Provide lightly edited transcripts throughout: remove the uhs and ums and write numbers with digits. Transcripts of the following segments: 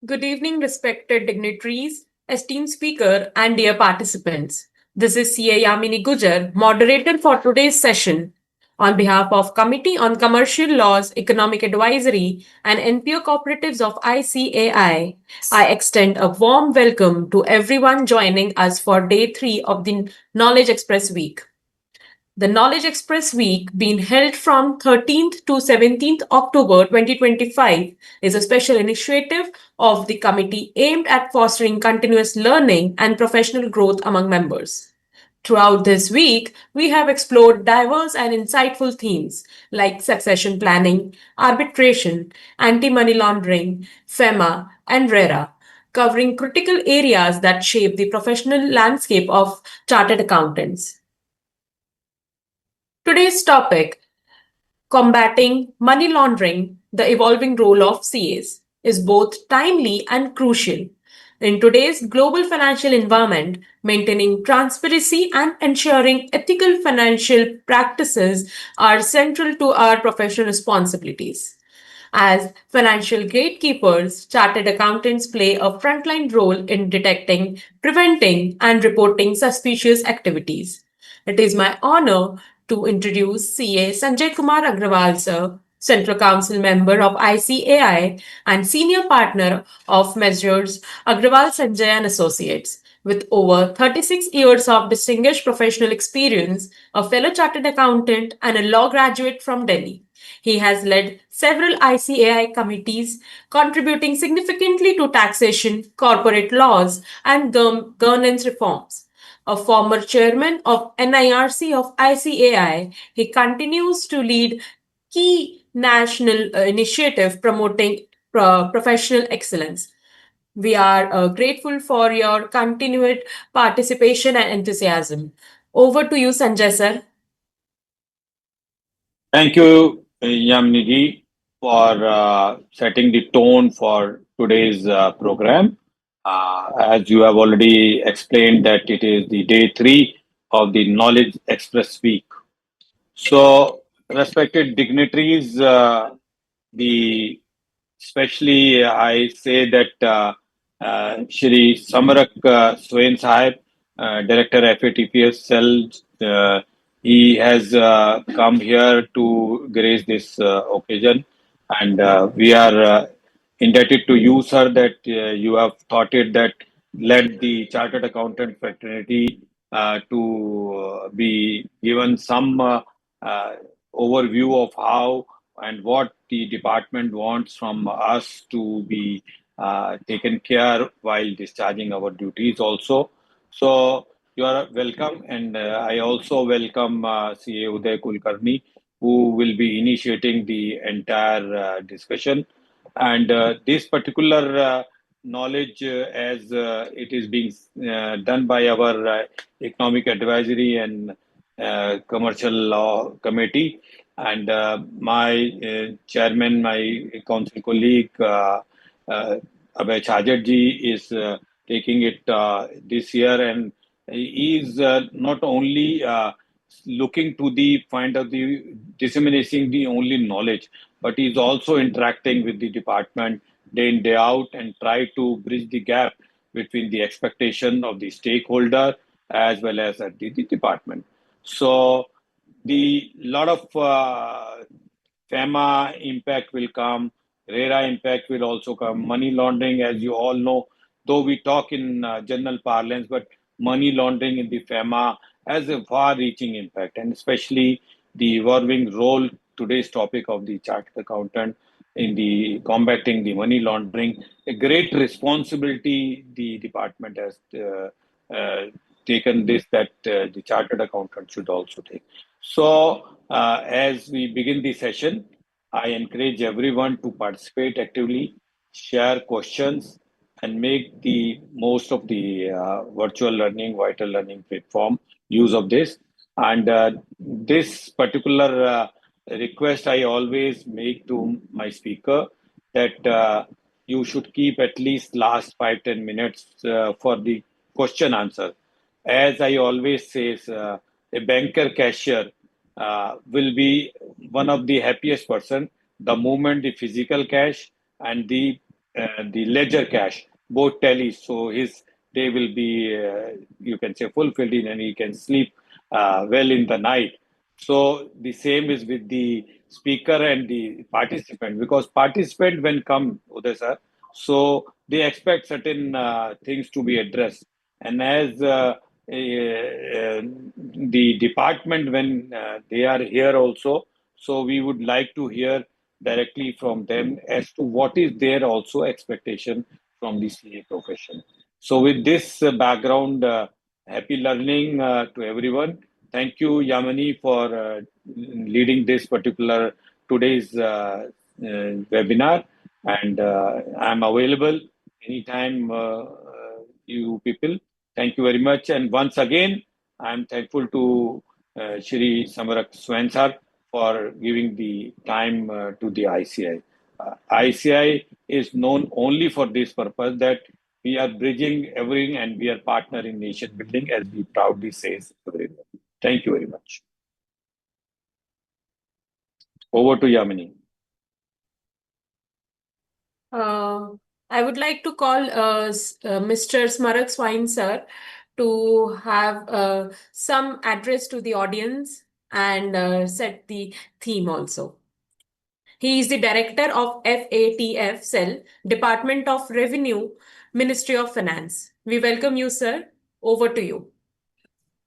Good evening, respected dignitaries, esteemed speaker, and dear participants. This is CA Yamini Gujar, moderator for today's session. On behalf of Committee on Commercial Laws, Economic Advisory, and NPO Cooperatives of I extend a warm welcome to everyone joining us for day 3 of the Knowledge Express Week. The Knowledge Express Week, being held from 13th to 17th October 2025, is a special initiative of the committee aimed at fostering continuous learning and professional growth among members. Throughout this week, we have explored diverse and insightful themes like succession planning, arbitration, anti money laundering, FEMA, and RERA, covering critical areas that shape the professional landscape of chartered accountants. Today's topic, combating money laundering, the evolving role of CAs, is both timely and crucial. In today's global financial environment, maintaining transparency and ensuring ethical financial practices are central to our professional responsibilities. As financial gatekeepers, chartered accountants play a frontline role in detecting, preventing, and reporting suspicious activities. It is my honor to introduce CA Sanjay Kumar Agrawal, sir, Central Council member of ICAI and senior partner of Measures Agrawal Sanjay and Associates. With over 36 years of distinguished professional experience, a fellow chartered accountant, and a law graduate from Delhi. He has led several ICAI committees, contributing significantly to taxation, corporate laws, and governance reforms. A former chairman of NIRC of ICAI, he continues to lead key national initiative promoting professional excellence. We are grateful for your continued participation and enthusiasm. Over to you, Sanjay sir. Thank you, Yamniji, for setting the tone for today's program. As you have already explained, that it is the day 3 of the Knowledge Express Week. So, respected dignitaries, the especially I say that Shri Samarak Swain Sahib, Director FATPS Cell, he has come here to grace this occasion, and we are indebted to you, sir, that you have thought it that led the Chartered Accountant fraternity to be given some uh, overview of how and what the department wants from us to be taken care while discharging our duties also. So you are welcome, and I also welcome CA Uday Kulkarni, who will be initiating the entire discussion. And this particular knowledge, as it is being done by our Economic Advisory and Commercial Law Committee, and my chairman, my council colleague, Abhay Chhajarji, is taking it this year, and he is not only looking to the find of the disseminating the only knowledge, but he is also interacting with the department day in day out and try to bridge the gap between the expectation of the stakeholder as well as at the department. So the lot of FEMA impact will come, RERA impact will also come, money laundering, as you all know, though we talk in general parlance, but money laundering in the FEMA has a far-reaching impact, and especially the evolving role, today's topic of the chartered accountant in the combating the money laundering, a great responsibility the department has taken this, that the chartered accountant should also take. So, as we begin the session, I encourage everyone to participate actively, share questions, and make the most of the virtual learning, vital learning platform use of this. And this particular request I always make to my speaker, that you should keep at least last 5-10 minutes for the question answer. As I always say, a banker cashier will be one of the happiest person the moment the physical cash and the the ledger cash, both tallies. So his day will be, you can say, fulfilled in, and he can sleep well in the night. So the same is with the speaker and the participant, because participant when come, Uday sir, so they expect certain things to be addressed. And as the department, when they are here also, so we would like to hear directly from them as to what is their also expectation from the CA profession. So with this background, happy learning to everyone. Thank you, Yamani, for leading this particular today's webinar, and I'm available anytime, you people. Thank you very much, and once again, I'm thankful to Shri Samarak Swain sir for giving the time to the ICI. ICI is known only for this purpose, that we are bridging everything and we are partner in nation building, as we proudly say everywhere. Thank you very much. Over to Yamini. I would like to call Mr. Smarak Swine sir to have some address to the audience and set the theme also. He is the director of FATF Cell, Department of Revenue, Ministry of Finance. We welcome you, sir. Over to you.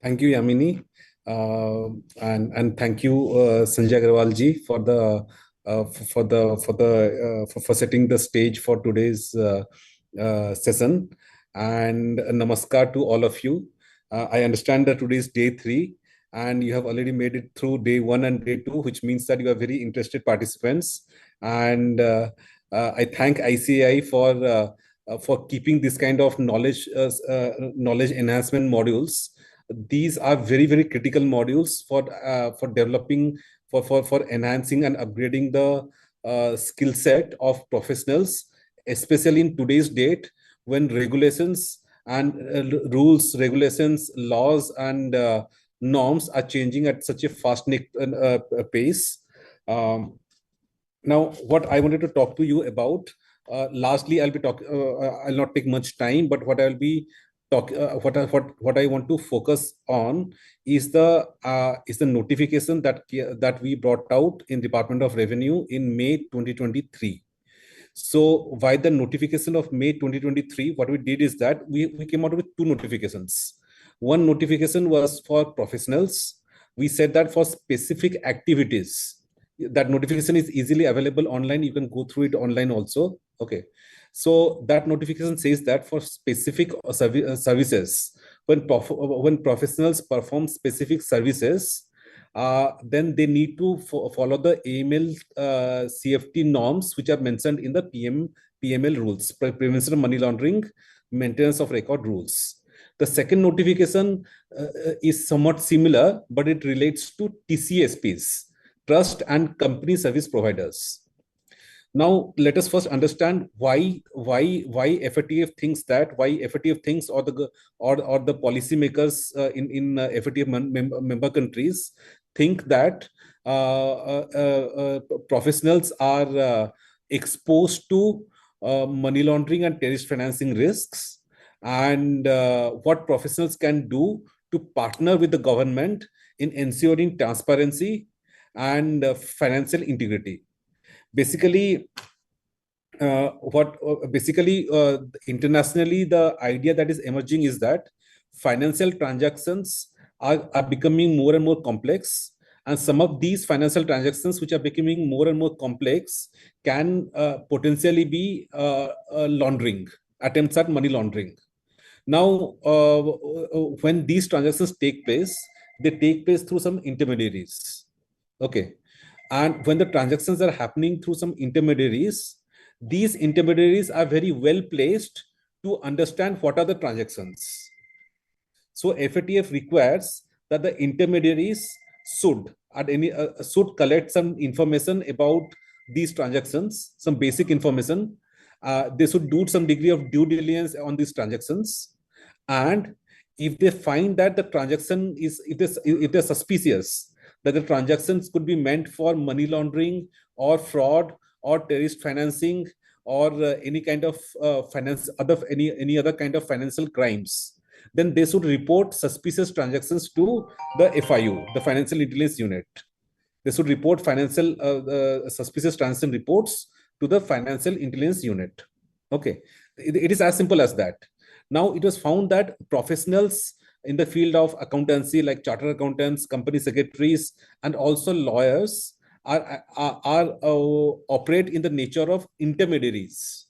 Thank you, Yamini, and thank you, Sanjay Agarwal ji, for setting the stage for today's session. And namaskar to all of you. I understand that today is day 3, and you have already made it through day 1 and day 2, which means that you are very interested participants. And I thank ICAI for keeping this kind of knowledge enhancement modules. These are very, very critical modules for developing, for enhancing and upgrading the skill set of professionals, especially in today's date when regulations and rules, regulations, laws, and norms are changing at such a fast pace. Now, what I wanted to talk to you about, lastly, I'll not take much time, but what I'll be what I want to focus on is the notification that we brought out in Department of Revenue in May 2023. So by the notification of May 2023, what we did is that we came out with 2 notifications. One notification was for professionals. We said that for specific activities, that notification is easily available online. You can go through it online also. Okay. So that notification says that for specific services, when professionals perform specific services, then they need to follow the AML CFT norms, which are mentioned in the PML rules, Prevention of Money Laundering, Maintenance of Record rules. The second notification is somewhat similar, but it relates to TCSPs, Trust and Company Service Providers. Now, let us first understand why FATF thinks that, why FATF thinks, or the policymakers in FATF member countries think that professionals are exposed to money laundering and terrorist financing risks, and what professionals can do to partner with the government in ensuring transparency and financial integrity. Basically, internationally, the idea that is emerging is that financial transactions are becoming more and more complex, and some of these financial transactions which are becoming more and more complex can potentially be laundering, attempts at money laundering. Now, when these transactions take place, they take place through some intermediaries. Okay. And when the transactions are happening through some intermediaries, these intermediaries are very well placed to understand what are the transactions. So FATF requires that the intermediaries should collect some information about these transactions, some basic information. They should do some degree of due diligence on these transactions, and if they find that the transaction is, if they're suspicious that the transactions could be meant for money laundering or fraud or terrorist financing or any kind of any other kind of financial crimes, then they should report suspicious transactions to the FIU, the Financial Intelligence Unit. They should report financial suspicious transaction reports to the Financial Intelligence Unit. Okay, it is as simple as that. Now it was found that professionals in the field of accountancy, like chartered accountants, company secretaries, and also lawyers, operate in the nature of intermediaries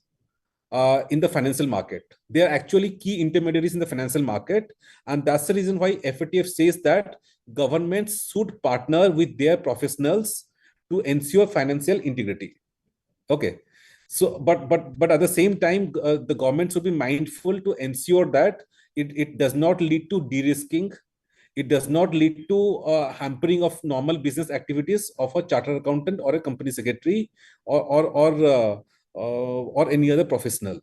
in the financial market. They are actually key intermediaries in the financial market, and that's the reason why FATF says that governments should partner with their professionals to ensure financial integrity. Okay, so but at the same time, the government should be mindful to ensure that it does not lead to de-risking. It does not lead to hampering of normal business activities of a chartered accountant or a company secretary or any other professional.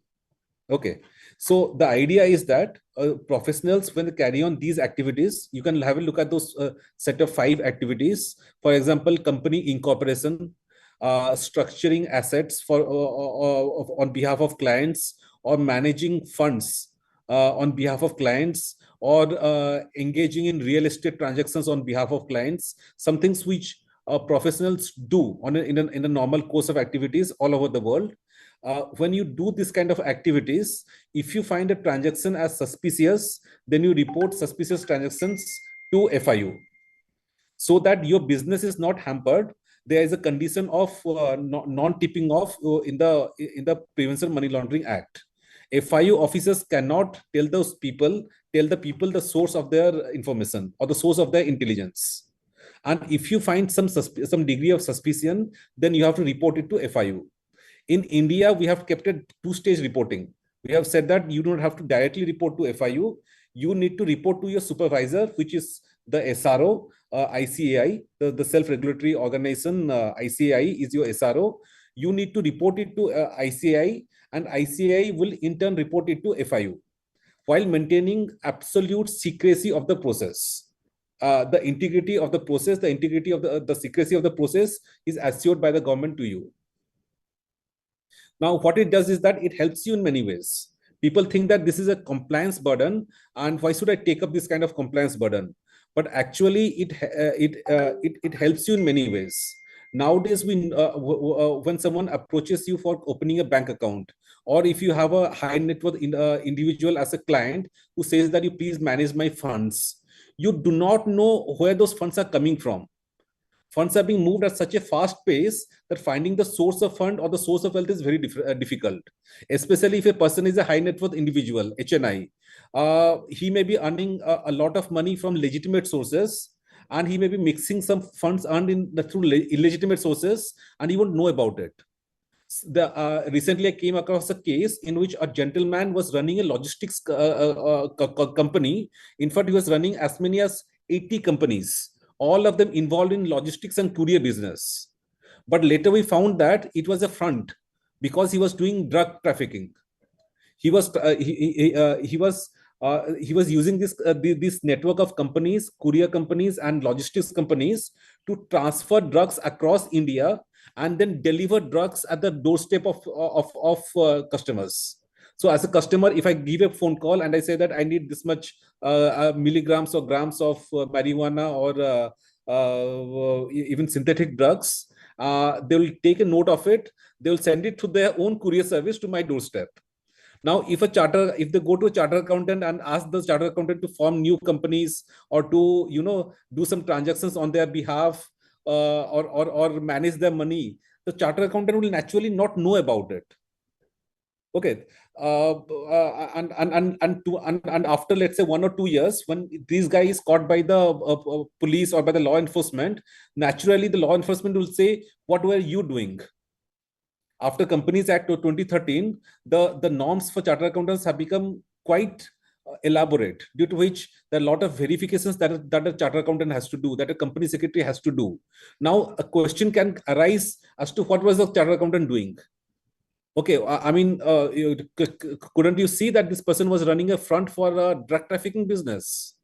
Okay, so the idea is that professionals, when they carry on these activities, you can have a look at those set of 5 activities. For example, company incorporation, structuring assets for on behalf of clients, or managing funds on behalf of clients, or engaging in real estate transactions on behalf of clients. Some things which professionals do in a normal course of activities all over the world. When you do this kind of activities, if you find a transaction as suspicious, then you report suspicious transactions to FIU, so that your business is not hampered. There is a condition of non-tipping off in the Prevention Money Laundering Act. FIU officers cannot tell the people the source of their information or the source of their intelligence. And if you find some degree of suspicion, then you have to report it to FIU. In India, we have kept a 2-stage reporting. We have said that you don't have to directly report to FIU. You need to report to your supervisor, which is the SRO, ICAI, the self-regulatory organization. ICAI is your SRO. You need to report it to ICAI, and ICAI will in turn report it to FIU, while maintaining absolute secrecy of the process. The integrity of the process, the integrity of the secrecy of the process is assured by the government to you. Now, what it does is that it helps you in many ways. People think that this is a compliance burden, and why should I take up this kind of compliance burden? But actually, it helps you in many ways. Nowadays, when someone approaches you for opening a bank account, or if you have a high net worth individual as a client who says that you please manage my funds, you do not know where those funds are coming from. Funds are being moved at such a fast pace that finding the source of fund or the source of wealth is very difficult, especially if a person is a high net worth individual, HNI. He may be earning a lot of money from legitimate sources, and he may be mixing some funds earned through illegitimate sources, and he won't know about it. Recently, I came across a case in which a gentleman was running a logistics company. In fact, he was running as many as 80 companies, all of them involved in logistics and courier business. But later we found that it was a front, because he was doing drug trafficking. He was using this network of companies, courier companies and logistics companies, to transfer drugs across India and then deliver drugs at the doorstep of customers. So as a customer, if I give a phone call and I say that I need this much milligrams or grams of marijuana or even synthetic drugs, they will take a note of it. They will send it to their own courier service to my doorstep. Now, if they go to a chartered accountant and ask the chartered accountant to form new companies, or to do some transactions on their behalf, or manage their money, the chartered accountant will naturally not know about it. Okay, and after, let's say, 1 or 2 years, when these guys caught by the police or by the law enforcement, naturally the law enforcement will say, "What were you doing?" After Companies Act of 2013, the norms for chartered accountants have become quite elaborate, due to which there are a lot of verifications that a chartered accountant has to do, that a company secretary has to do. Now, a question can arise as to what was the chartered accountant doing. Okay, I mean, couldn't you see that this person was running a front for a drug trafficking business?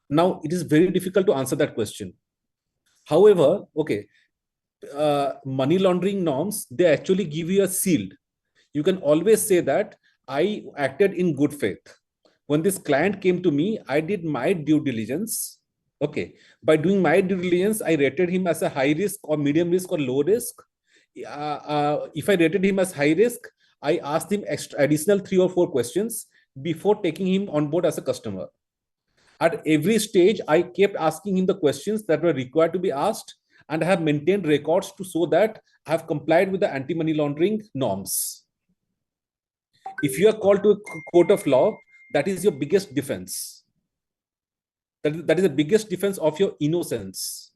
Now, it is very difficult to answer that question. However, okay, money laundering norms, they actually give you a shield. you can always say that I acted in good faith. When this client came to me, I did my due diligence. Okay. By doing my due diligence, I rated him as a high risk or medium risk or low risk. If I rated him as high risk, I asked him additional 3 or 4 questions before taking him on board as a customer. At every stage, I kept asking him the questions that were required to be asked, and I have maintained records to show that I have complied with the anti-money laundering norms. If you are called to a court of law, that is your biggest defense. That is the biggest defense of your innocence.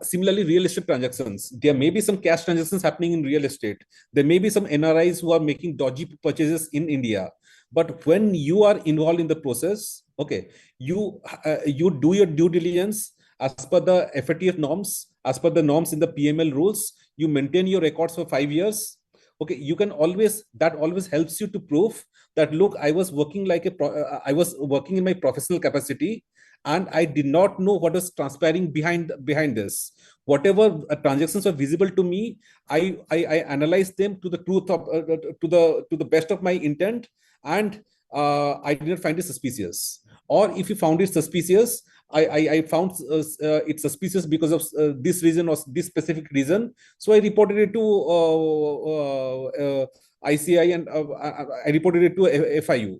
Similarly, real estate transactions. There may be some cash transactions happening in real estate. There may be some NRIs who are making dodgy purchases in India. But when you are involved in the process, okay, you do your due diligence as per the FATF norms, as per the norms in the PML rules. You maintain your records for 5 years. Okay, you can always, that always helps you to prove that, look, I was working I was working in my professional capacity, and I did not know what was transpiring behind this. Whatever transactions were visible to me, I analyzed them to the truth of to the best of my intent, and I did not find it suspicious. Or if you found it suspicious, I found it suspicious because of this reason or this specific reason. So I reported it to ICI, and I reported it to FIU.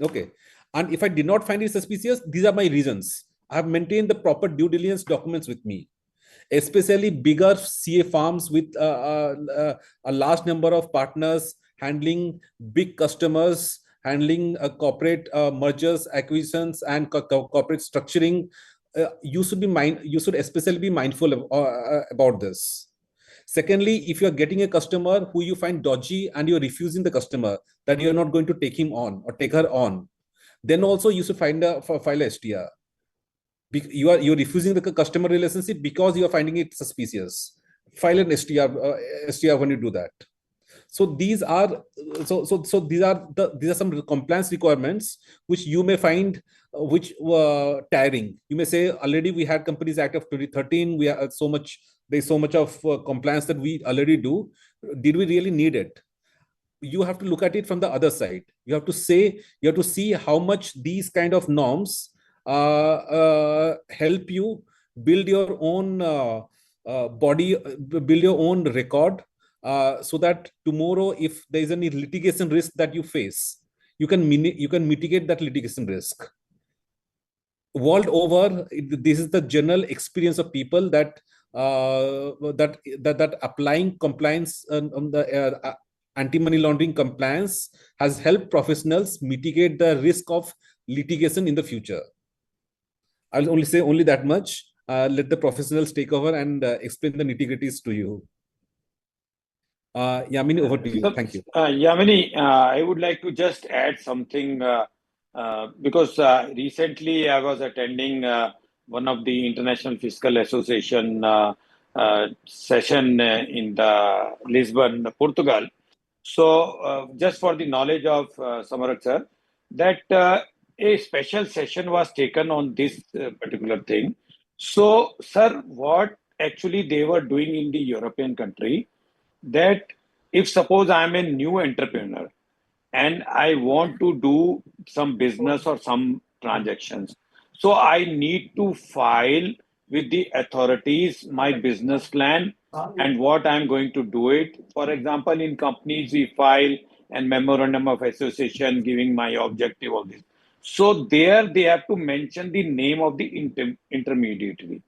Okay. And if I did not find it suspicious, these are my reasons. I have maintained the proper due diligence documents with me. Especially bigger CA firms with a large number of partners handling big customers, handling corporate mergers, acquisitions, and corporate structuring. You should especially be mindful about this. Secondly, if you're getting a customer who you find dodgy and you're refusing the customer, that you're not going to take him on or take her on, then also you should file a STR. You're refusing the customer relationship because you are finding it suspicious. File an STR when you do that. So these are these are some compliance requirements which you may find which were tiring. You may say, already we had Companies Act of 2013. We are there's so much of compliance that we already do. Did we really need it? You have to look at it from the other side. You have to see how much these kind of norms help you build your own body, build your own record, so that tomorrow, if there is any litigation risk that you face, you can mitigate that litigation risk. World over, this is the general experience of people that applying compliance on the anti-money laundering compliance has helped professionals mitigate the risk of litigation in the future. I'll only say that much. Let the professionals take over and explain the nitty-gritties to you. Yamini, over to you. Thank you. Yamini, I would like to just add something because recently I was attending one of the International Fiscal Association session in the Lisbon, Portugal. So just for the knowledge of Samarak sir, that a special session was taken on this particular thing. So, sir, what actually they were doing in the European country, that if suppose I'm a new entrepreneur and I want to do some business or some transactions, so I need to file with the authorities my business plan and what I'm going to do it. For example, in companies, we file a memorandum of association giving my objective of this. So there they have to mention the name of the intermediary.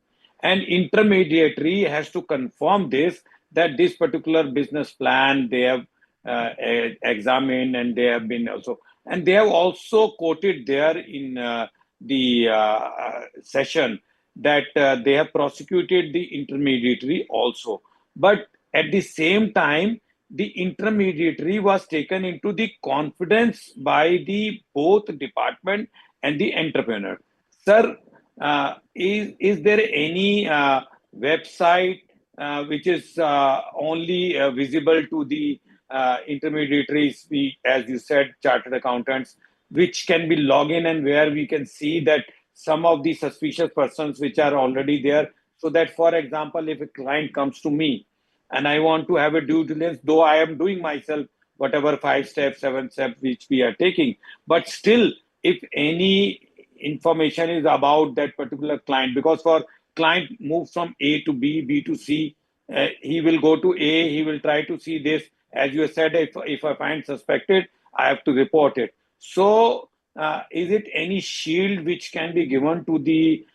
And intermediary has to confirm this, that this particular business plan they have examined, and they have been also, and they have also quoted there in the session that they have prosecuted the intermediary also. But at the same time, the intermediary was taken into the confidence by the both department and the entrepreneur. Sir, is there any website which is only visible to the intermediaries, as you said, chartered accountants, which can be logged in and where we can see that some of the suspicious persons which are already there, so that, for example, if a client comes to me and I want to have a due diligence, though I am doing myself whatever 5 steps, 7 steps which we are taking. But still, if any information is about that particular client, because for client moves from A to B, B to C, he will go to A, he will try to see this. As you said, if I find suspected, I have to report it. So, is it any shield which can be given to the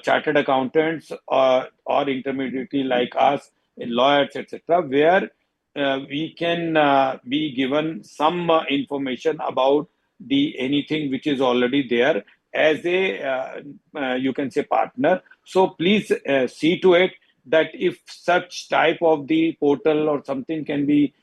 chartered accountants or intermediary like us, lawyers, etc., where we can be given some information about the anything which is already there as a you can say partner. So please see to it that if such type of the portal or something can be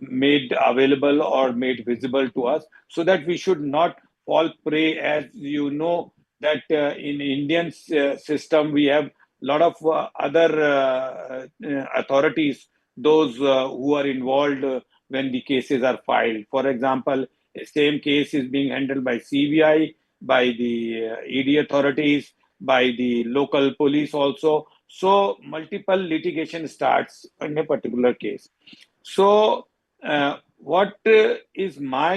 made available or made visible to us, so that we should not fall prey. As you know that in Indian system we have a lot of other authorities, those who are involved when the cases are filed. For example, same case is being handled by CBI, by the ED authorities, by the local police also. So multiple litigation starts in a particular case. So what is my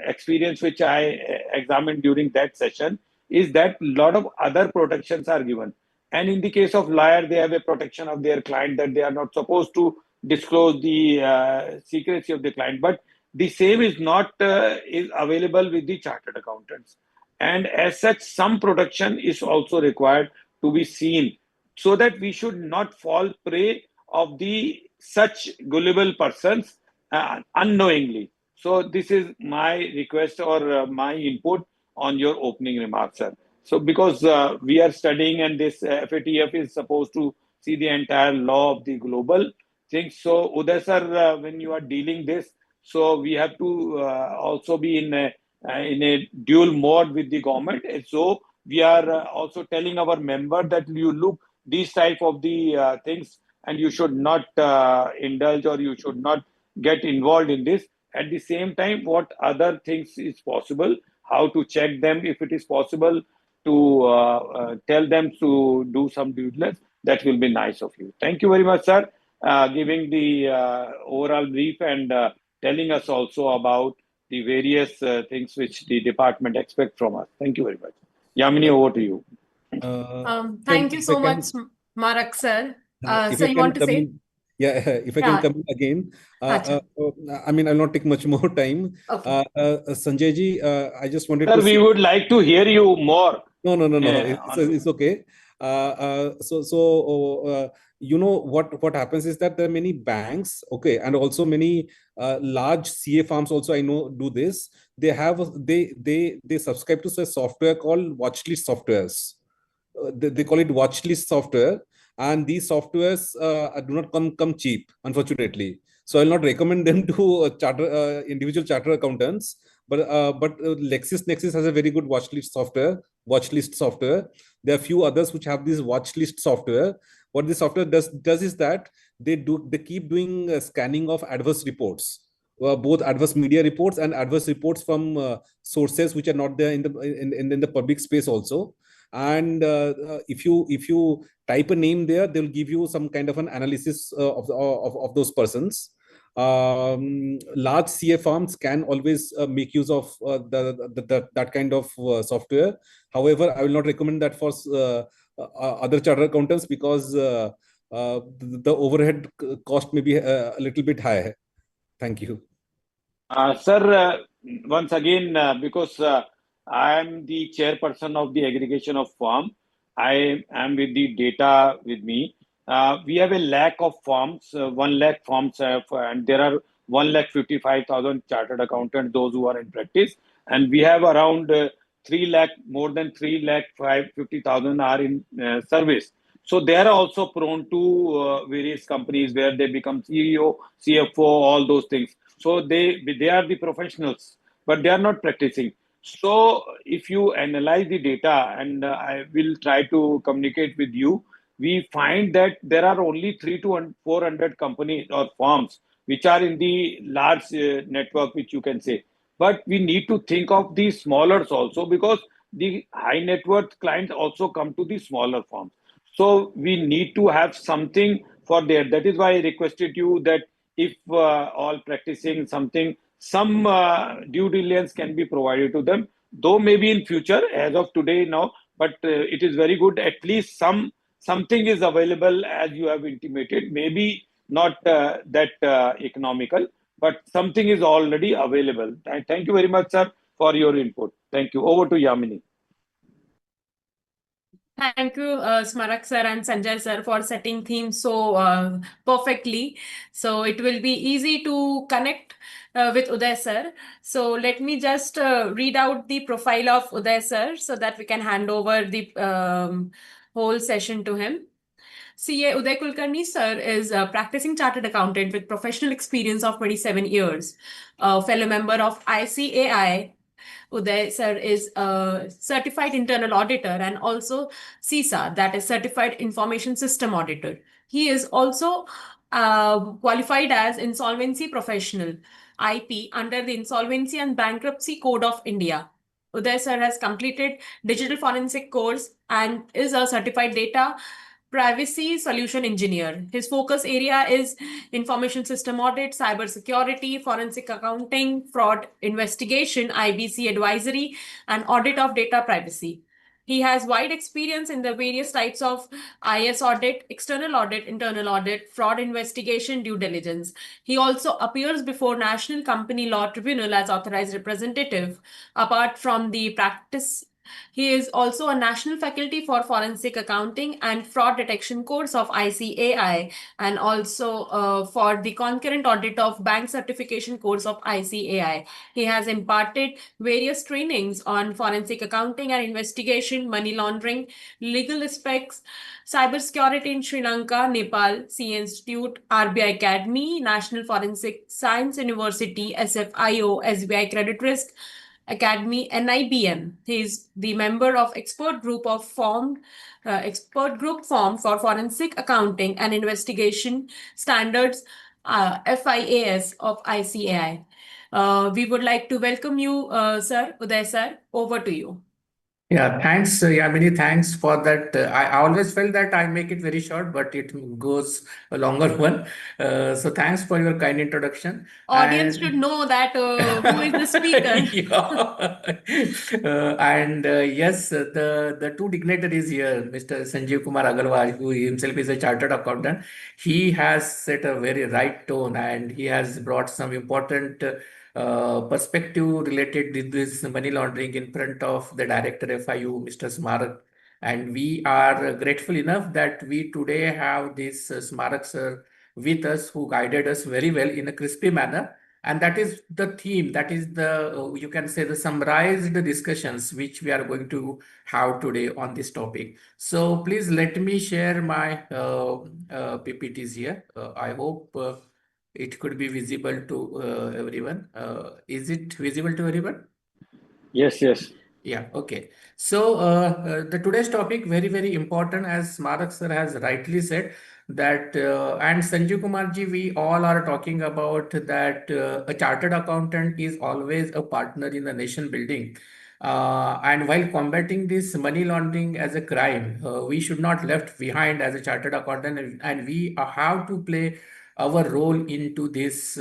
experience, which I examined during that session, is that a lot of other protections are given. And in the case of lawyer, they have a protection of their client that they are not supposed to disclose the secrecy of the client. But the same is not is available with the chartered accountants. And as such, some protection is also required to be seen, so that we should not fall prey of the such gullible persons unknowingly. So this is my request or my input on your opening remarks, sir. So because we are studying and this FATF is supposed to see the entire law of the global things. So Uday sir, when you are dealing this, so we have to also be in a dual mode with the government. And so we are also telling our member that you look these type of the things, and you should not indulge or you should not get involved in this. At the same time, what other things is possible, how to check them, if it is possible to tell them to do some due diligence, that will be nice of you. Thank you very much, sir, giving the overall brief and telling us also about the various things which the department expect from us. Thank you very much. Yamini, over to you. Thank you If I so much, can, Marak sir. if So I you can want to come say? in, yeah, if I can Yeah. come in again, Acha. I mean, I'll not take much more time. Okay. Sanjay ji, I just wanted Sir, to we say, would like to hear you more. no, On it's okay. You know what happens is that there are many banks, okay, and also many large CA farms also, I know, do this. They have they subscribe to a software called watchlist softwares. They call it watchlist software, and these softwares do not come cheap, unfortunately. So I'll not recommend them to charter individual charter accountants. But LexisNexis has a very good watchlist software. Watchlist software. There are a few others which have this watchlist software. What this software does is that they keep doing scanning of adverse reports, both adverse media reports and adverse reports from sources which are not there in the public space also. And if you type a name there, they'll give you some kind of an analysis of those persons. Large CA firms can always make use of that kind of software. However, I will not recommend that for other chartered accountants, because the overhead cost may be a little bit high. Thank you. Sir, once again, because I am the chairperson of the aggregation of firm, I am with the data with me. We have a lack of forms, 1 lakh forms, and there are 1,55,000 chartered accountants, those who are in practice, and we have around 3 lakh, more than 3,50,000 are in service. So they are also prone to various companies where they become CEO, CFO, all those things. So they are the professionals, but they are not practicing. So if you analyze the data, and I will try to communicate with you, we find that there are only 3 to 400 companies or firms which are in the large network, which you can say. But we need to think of the smallers also, because the high net worth clients also come to the smaller firms. So we need to have something for there. That is why I requested you that if all practicing something, some due diligence can be provided to them, though maybe in future, as of today now, but it is very good. At least something is available as you have intimated. Maybe not that economical, but something is already available. Thank you very much, sir, for your input. Thank you. Over to Yamini. Thank you, Smarak sir and Sanjay sir, for setting themes so perfectly. So it will be easy to connect with Uday sir. So let me just read out the profile of Uday sir so that we can hand over the whole session to him. CA Uday Kulkarni sir is a practicing chartered accountant with professional experience of 27 years, a fellow member of ICAI. Uday sir is a certified internal auditor and also CISA, that is Certified Information System Auditor. He is also qualified as insolvency professional, IP, under the Insolvency and Bankruptcy Code of India. Uday sir has completed digital forensic course and is a certified data privacy solution engineer. His focus area is information system audit, cyber security, forensic accounting, fraud investigation, IBC advisory, and audit of data privacy. He has wide experience in the various types of IS audit, external audit, internal audit, fraud investigation, due diligence. He also appears before National Company Law Tribunal as authorized representative. Apart from the practice, he is also a national faculty for forensic accounting and fraud detection course of ICAI, and also for the concurrent audit of bank certification course of ICAI. He has imparted various trainings on forensic accounting and investigation, money laundering, legal aspects, cybersecurity in Sri Lanka, Nepal, C Institute, RBI Academy, National Forensic Science University, SFIO, SBI Credit Risk Academy, NIBM. He is the member of expert group formed for forensic accounting and investigation standards, FIAS of ICAI. We would like to welcome you, sir, Uday sir. Over to you. Yeah, thanks, Yamini. Thanks for that. I always felt that I make it very short, but it goes a longer one. So thanks for your kind introduction. Audience should know that who is the speaker. Yes, the two dignitaries here, Mr. Sanjeev Kumar Agarwal, who himself is a chartered accountant, he has set a very right tone and he has brought some important perspective related to this money laundering in front of the director FIU, Mr. Smarak. And we are grateful enough that we today have this Smarak sir with us who guided us very well in a crispy manner. And that is the theme, that is the, you can say, the summarized discussions which we are going to have today on this topic. So please let me share my PPTs here. I hope it could be visible to everyone. Is it visible to everyone? Yes, yes. Yeah, okay. So the today's topic very, very important, as Smarak sir has rightly said that, and Sanjeev Kumar ji, we all are talking about that a chartered accountant is always a partner in the nation building. And while combating this money laundering as a crime, we should not left behind as a chartered accountant, and we have to play our role into this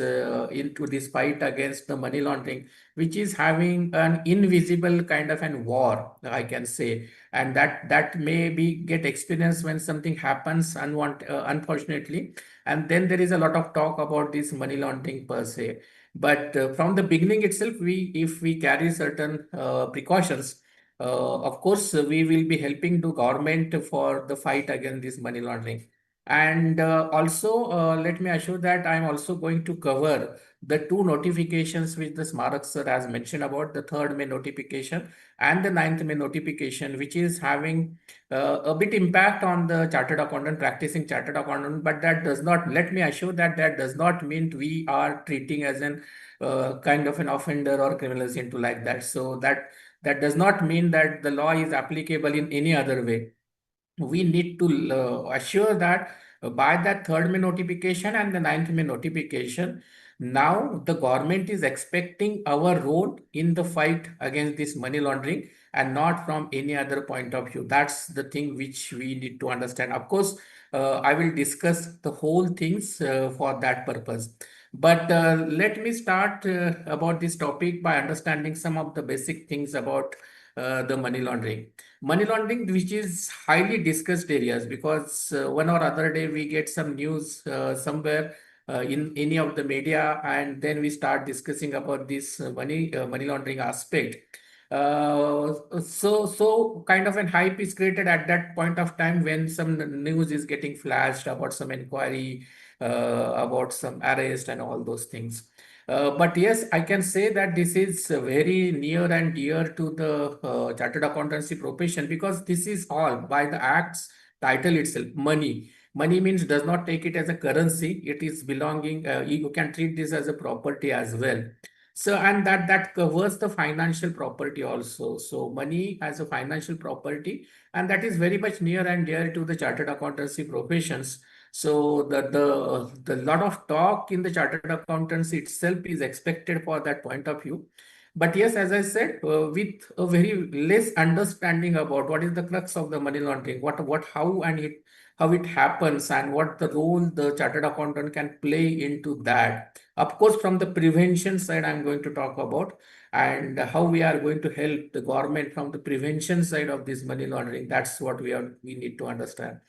fight against the money laundering, which is having an invisible kind of an war, I can say, and that may be get experienced when something happens unfortunately, and then there is a lot of talk about this money laundering per se. But from the beginning itself, if we carry certain precautions, of course, we will be helping the government for the fight against this money laundering. And also, let me assure that I'm also going to cover the two notifications which the Smarak sir has mentioned about, the 3rd May notification and the 9th May notification, which is having a bit impact on the chartered accountant, practicing chartered accountant. But that does not, let me assure that that does not mean we are treating as an kind of an offender or criminals into like that. So that does not mean that the law is applicable in any other way. We need to assure that by that 3rd May notification and the 9th May notification, now the government is expecting our role in the fight against this money laundering, and not from any other point of view. That's the thing which we need to understand. Of course, I will discuss the whole things for that purpose. But let me start about this topic by understanding some of the basic things about the money laundering. Money laundering, which is highly discussed areas, because one or other day we get some news somewhere in any of the media, and then we start discussing about this money laundering aspect. So kind of an hype is created at that point of time when some news is getting flashed about some inquiry, about some arrest and all those things. But yes, I can say that this is very near and dear to the chartered accountancy profession, because this is all by the Act's title itself, money. Money means does not take it as a currency. It is belonging, you can treat this as a property as well. So, and that covers the financial property also. So money as a financial property, and that is very much near and dear to the chartered accountancy professions. So the lot of talk in the chartered accountancy itself is expected for that point of view. But yes, as I said, with a very less understanding about what is the crux of the money laundering, how it happens, and what the role the chartered accountant can play into that. Of course, from the prevention side, I'm going to talk about, and how we are going to help the government from the prevention side of this money laundering. That's what we need to understand.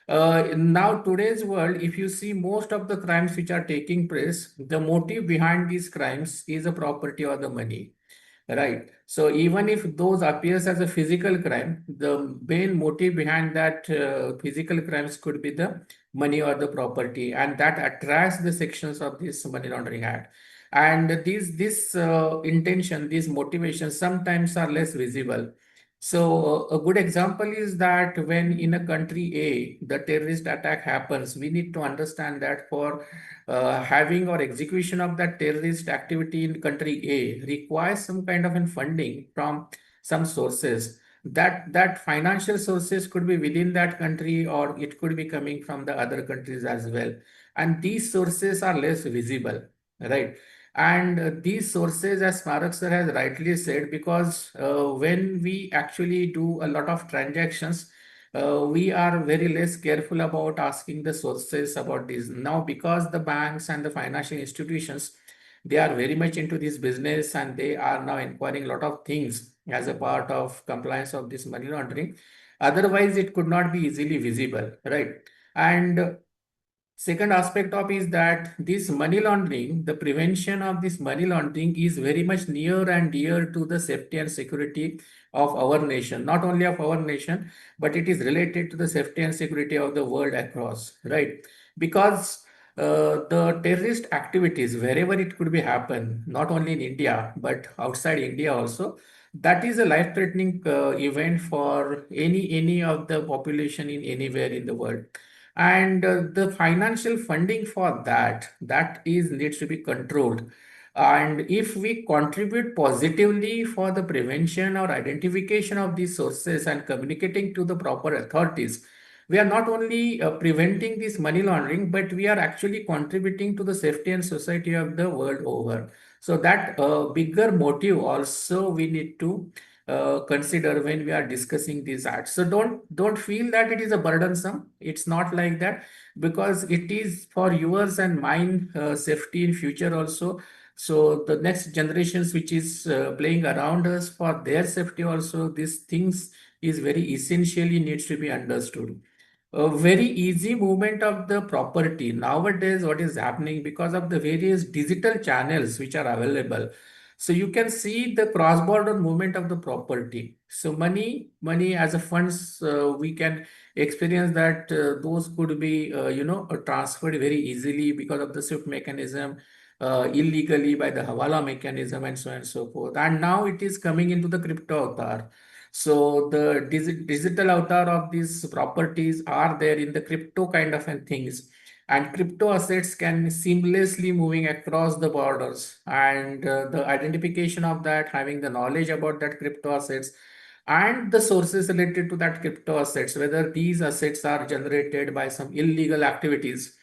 Now, today's world, if you see most of the crimes which are taking place, the motive behind these crimes is a property or the money. Right. So even if those appears as a physical crime, the main motive behind that physical crimes could be the money or the property, and that attracts the sections of this Money Laundering Act. And this intention, these motivations sometimes are less visible. So a good example is that when in a country A, the terrorist attack happens, we need to understand that for having or execution of that terrorist activity in country A requires some kind of an funding from some sources. That financial sources could be within that country, or it could be coming from the other countries as well. And these sources are less visible, right? And these sources, as Smarak sir has rightly said, because when we actually do a lot of transactions, we are very less careful about asking the sources about this. Now, because the banks and the financial institutions, they are very much into this business, and they are now inquiring a lot of things as a part of compliance of this money laundering. Otherwise, it could not be easily visible, right? And second aspect of is that this money laundering, the prevention of this money laundering is very much near and dear to the safety and security of our nation. Not only of our nation, but it is related to the safety and security of the world across, right? Because the terrorist activities, wherever it could be happen, not only in India, but outside India also, that is a life-threatening event for any of the population in anywhere in the world. And the financial funding for that is needs to be controlled. And if we contribute positively for the prevention or identification of these sources and communicating to the proper authorities, we are not only preventing this money laundering, but we are actually contributing to the safety and society of the world over. So that bigger motive also we need to consider when we are discussing these acts. So don't feel that it is a burdensome. It's not like that, because it is for yours and mine safety in future also. So the next generations which is playing around us, for their safety also, these things is very essentially needs to be understood. A very easy movement of the property nowadays, what is happening because of the various digital channels which are available. So you can see the cross-border movement of the property. So money as a funds, we can experience that those could be transferred very easily because of the SWIFT mechanism, illegally by the Hawala mechanism, and so on and so forth. And now it is coming into the crypto avatar. So the digital avatar of these properties are there in the crypto kind of things, and crypto assets can seamlessly moving across the borders, and the identification of that, having the knowledge about that crypto assets and the sources related to that crypto assets, whether these assets are generated by some illegal activities.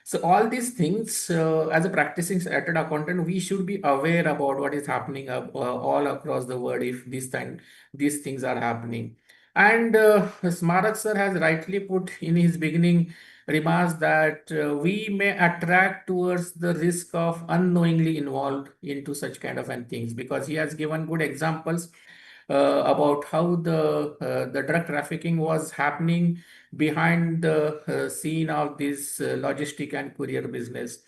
So all these things, as a practicing chartered accountant, we should be aware about what is happening all across the world if these things are happening. And Smarak sir has rightly put in his beginning remarks that we may attract towards the risk of unknowingly involved into such kind of and things, because he has given good examples about how the drug trafficking was happening behind the scene of this logistic and courier business.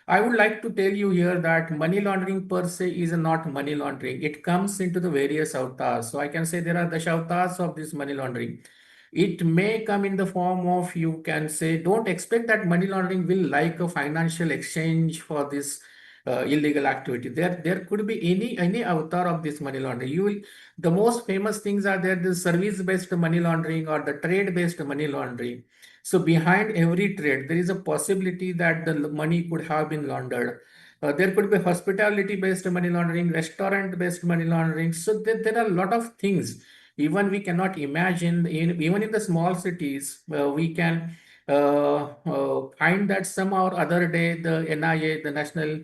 I would like to tell you here that money laundering per se is not money laundering. It comes into the various avatars. So I can say there are the avatars of this money laundering. It may come in the form of, you can say, don't expect that money laundering will like a financial exchange for this illegal activity. There could be any avatar of this money laundering. The most famous things are there, the service-based money laundering or the trade-based money laundering. So behind every trade, there is a possibility that the money could have been laundered. There could be hospitality-based money laundering, restaurant-based money laundering. So there are a lot of things. Even we cannot imagine, even in the small cities, we can find that somehow or other day the NIA, the National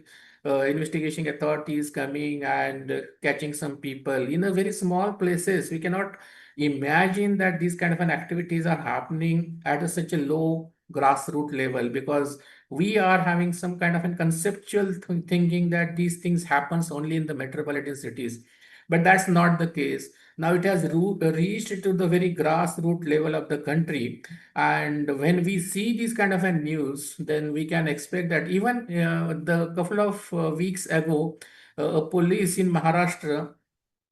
Investigation Authority, is coming and catching some people in a very small places. We cannot imagine that these kind of an activities are happening at such a low grassroots level, because we are having some kind of a conceptual thinking that these things happens only in the metropolitan cities, but that's not the case. Now it has reached to the very grassroots level of the country, and when we see this kind of a news, then we can expect that even the couple of weeks ago, a police in Maharashtra,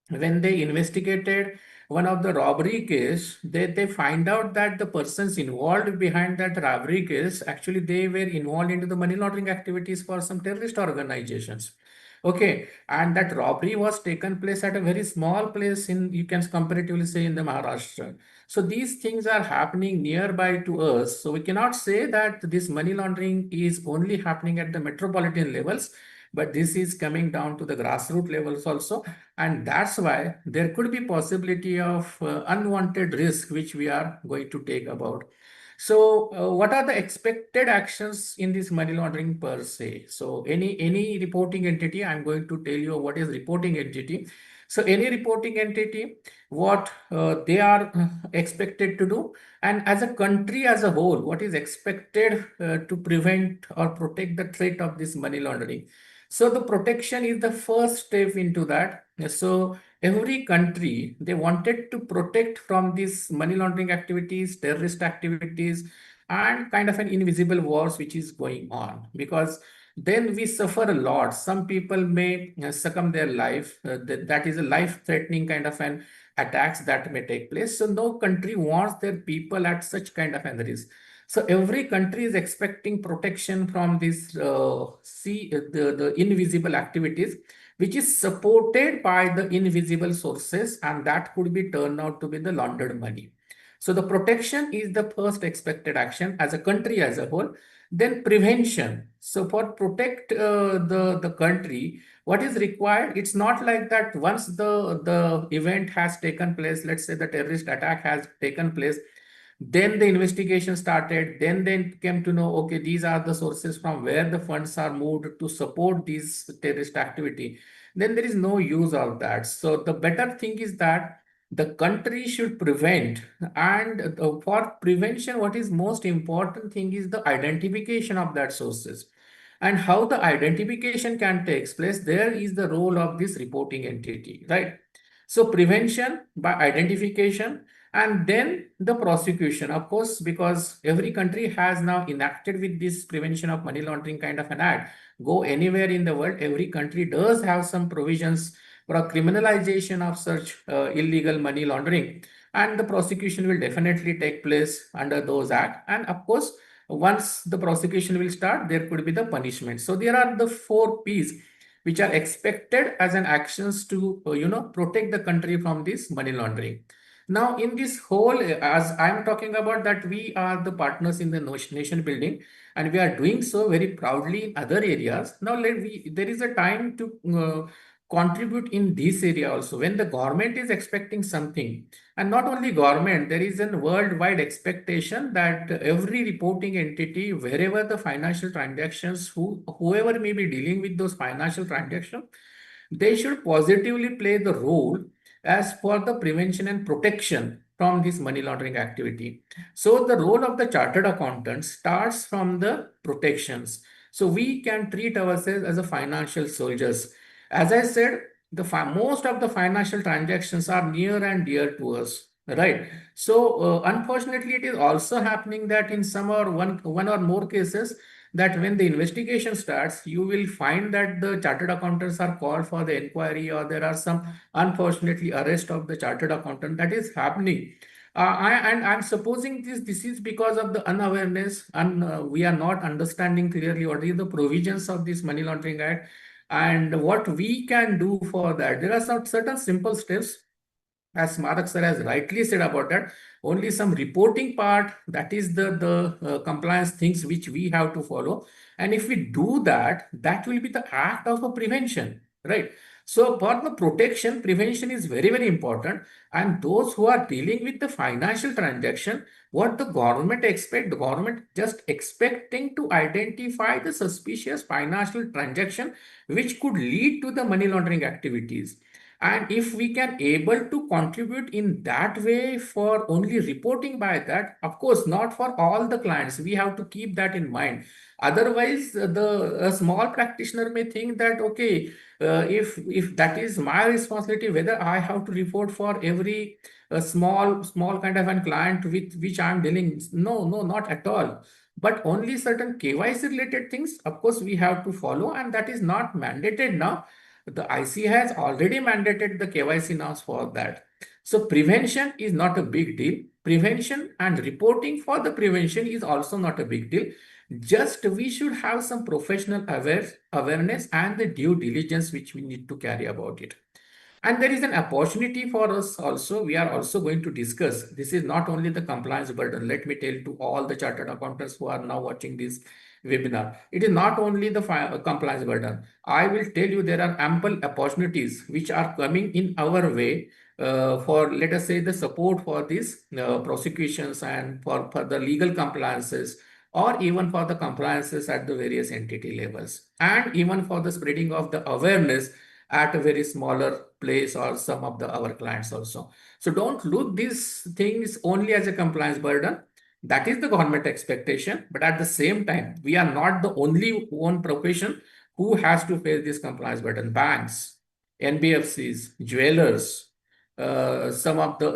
when they investigated one of the robbery case, they find out that the persons involved behind that robbery case, actually they were involved into the money laundering activities for some terrorist organizations. Okay, and that robbery was taken place at a very small place in, you can comparatively say, in the Maharashtra. So these things are happening nearby to us. So we cannot say that this money laundering is only happening at the metropolitan levels, but this is coming down to the grassroots levels also. And that's why there could be possibility of unwanted risk, which we are going to take about. So what are the expected actions in this money laundering per se? So any reporting entity, I'm going to tell you what is reporting entity. So any reporting entity, what they are expected to do, and as a country as a whole, what is expected to prevent or protect the threat of this money laundering. So the protection is the first step into that. So every country, they wanted to protect from these money laundering activities, terrorist activities, and kind of an invisible wars which is going on, because then we suffer a lot. Some people may succumb their life. That is a life-threatening kind of an attacks that may take place. So no country wants their people at such kind of an risk. So every country is expecting protection from this the invisible activities, which is supported by the invisible sources, and that could be turned out to be the laundered money. So the protection is the first expected action as a country as a whole. Then prevention. So for protect the country, what is required? It's not like that once the event has taken place, let's say the terrorist attack has taken place, then the investigation started, then they came to know, okay, these are the sources from where the funds are moved to support these terrorist activity. Then there is no use of that. So the better thing is that the country should prevent, and for prevention, what is most important thing is the identification of that sources. And how the identification can take place, there is the role of this reporting entity, right? So prevention by identification, and then the prosecution, of course, because every country has now enacted with this prevention of money laundering kind of an act. Go anywhere in the world, every country does have some provisions for a criminalization of such illegal money laundering, and the prosecution will definitely take place under those acts. And of course, once the prosecution will start, there could be the punishment. So there are the 4 P's which are expected as an actions to protect the country from this money laundering. Now in this whole, as I'm talking about that, we are the partners in the nation building, and we are doing so very proudly in other areas. Now there is a time to contribute in this area also. When the government is expecting something, and not only government, there is a worldwide expectation that every reporting entity, wherever the financial transactions, whoever may be dealing with those financial transactions, they should positively play the role as for the prevention and protection from this money laundering activity. So the role of the chartered accountant starts from the protections. So we can treat ourselves as a financial soldiers. As I said, most of the financial transactions are near and dear to us, right? So unfortunately, it is also happening that in some or one or more cases, that when the investigation starts, you will find that the chartered accountants are called for the inquiry, or there are some unfortunately arrest of the chartered accountant that is happening. I'm supposing this is because of the unawareness, and we are not understanding clearly what is the provisions of this money laundering act and what we can do for that. There are some certain simple steps, as Smarak sir has rightly said about that. Only some reporting part, that is the compliance things which we have to follow. And if we do that, that will be the act of a prevention, right? So for the protection, prevention is very, very important. And those who are dealing with the financial transaction, what the government expect, the government just expecting to identify the suspicious financial transaction which could lead to the money laundering activities. And if we can able to contribute in that way for only reporting by that, of course, not for all the clients, we have to keep that in mind. Otherwise, the a small practitioner may think that, okay, if that is my responsibility, whether I have to report for every small kind of a client with which I'm dealing. No, no, not at all. But only certain KYC related things, of course, we have to follow, and that is not mandated now. The IC has already mandated the KYC norms for that. So prevention is not a big deal. Prevention and reporting for the prevention is also not a big deal. Just we should have some professional awareness and the due diligence which we need to carry about it. And there is an opportunity for us also. We are also going to discuss. This is not only the compliance burden. Let me tell to all the chartered accountants who are now watching this webinar. It is not only the compliance burden. I will tell you there are ample opportunities which are coming in our way for, let us say, the support for these prosecutions and for the legal compliances, or even for the compliances at the various entity levels, and even for the spreading of the awareness at a very smaller place or some of our clients also. So don't look these things only as a compliance burden. That is the government expectation, but at the same time, we are not the only one profession who has to face this compliance burden. Banks, NBFCs, jewelers, some of the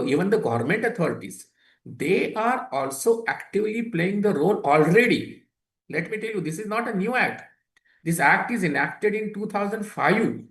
even the government authorities, they are also actively playing the role already. Let me tell you, this is not a new act. This act is enacted in 2005.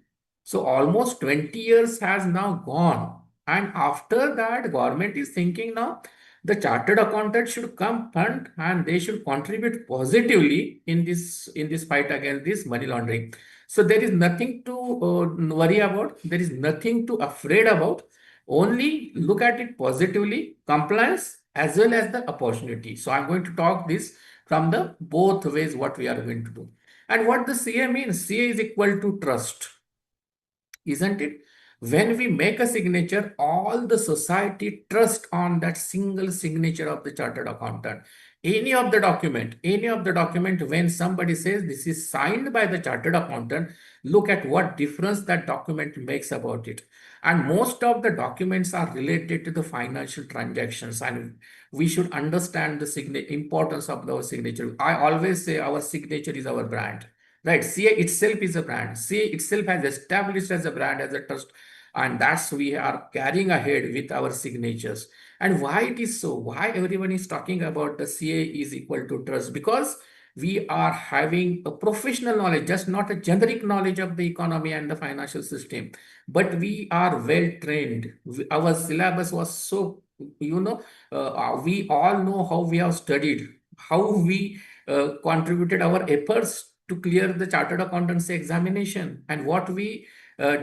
So almost 20 years has now gone. And after that, government is thinking now the chartered accountant should come front and they should contribute positively in this fight against this money laundering. So there is nothing to worry about. There is nothing to afraid about. Only look at it positively, compliance as well as the opportunity. So I'm going to talk this from the both ways what we are going to do. And what the CA means, CA is equal to trust, isn't it? When we make a signature, all the society trust on that single signature of the chartered accountant. Any of the document, when somebody says this is signed by the chartered accountant, look at what difference that document makes about it. And most of the documents are related to the financial transactions, and we should understand the importance of our signature. I always say our signature is our brand. Right, CA itself is a brand. CA itself has established as a brand, as a trust, and that's we are carrying ahead with our signatures. And why it is so? Why everyone is talking about the CA is equal to trust? Because we are having a professional knowledge, just not a generic knowledge of the economy and the financial system, but we are well trained. Our syllabus was so, we all know how we have studied, how we contributed our efforts to clear the chartered accountancy examination, and what we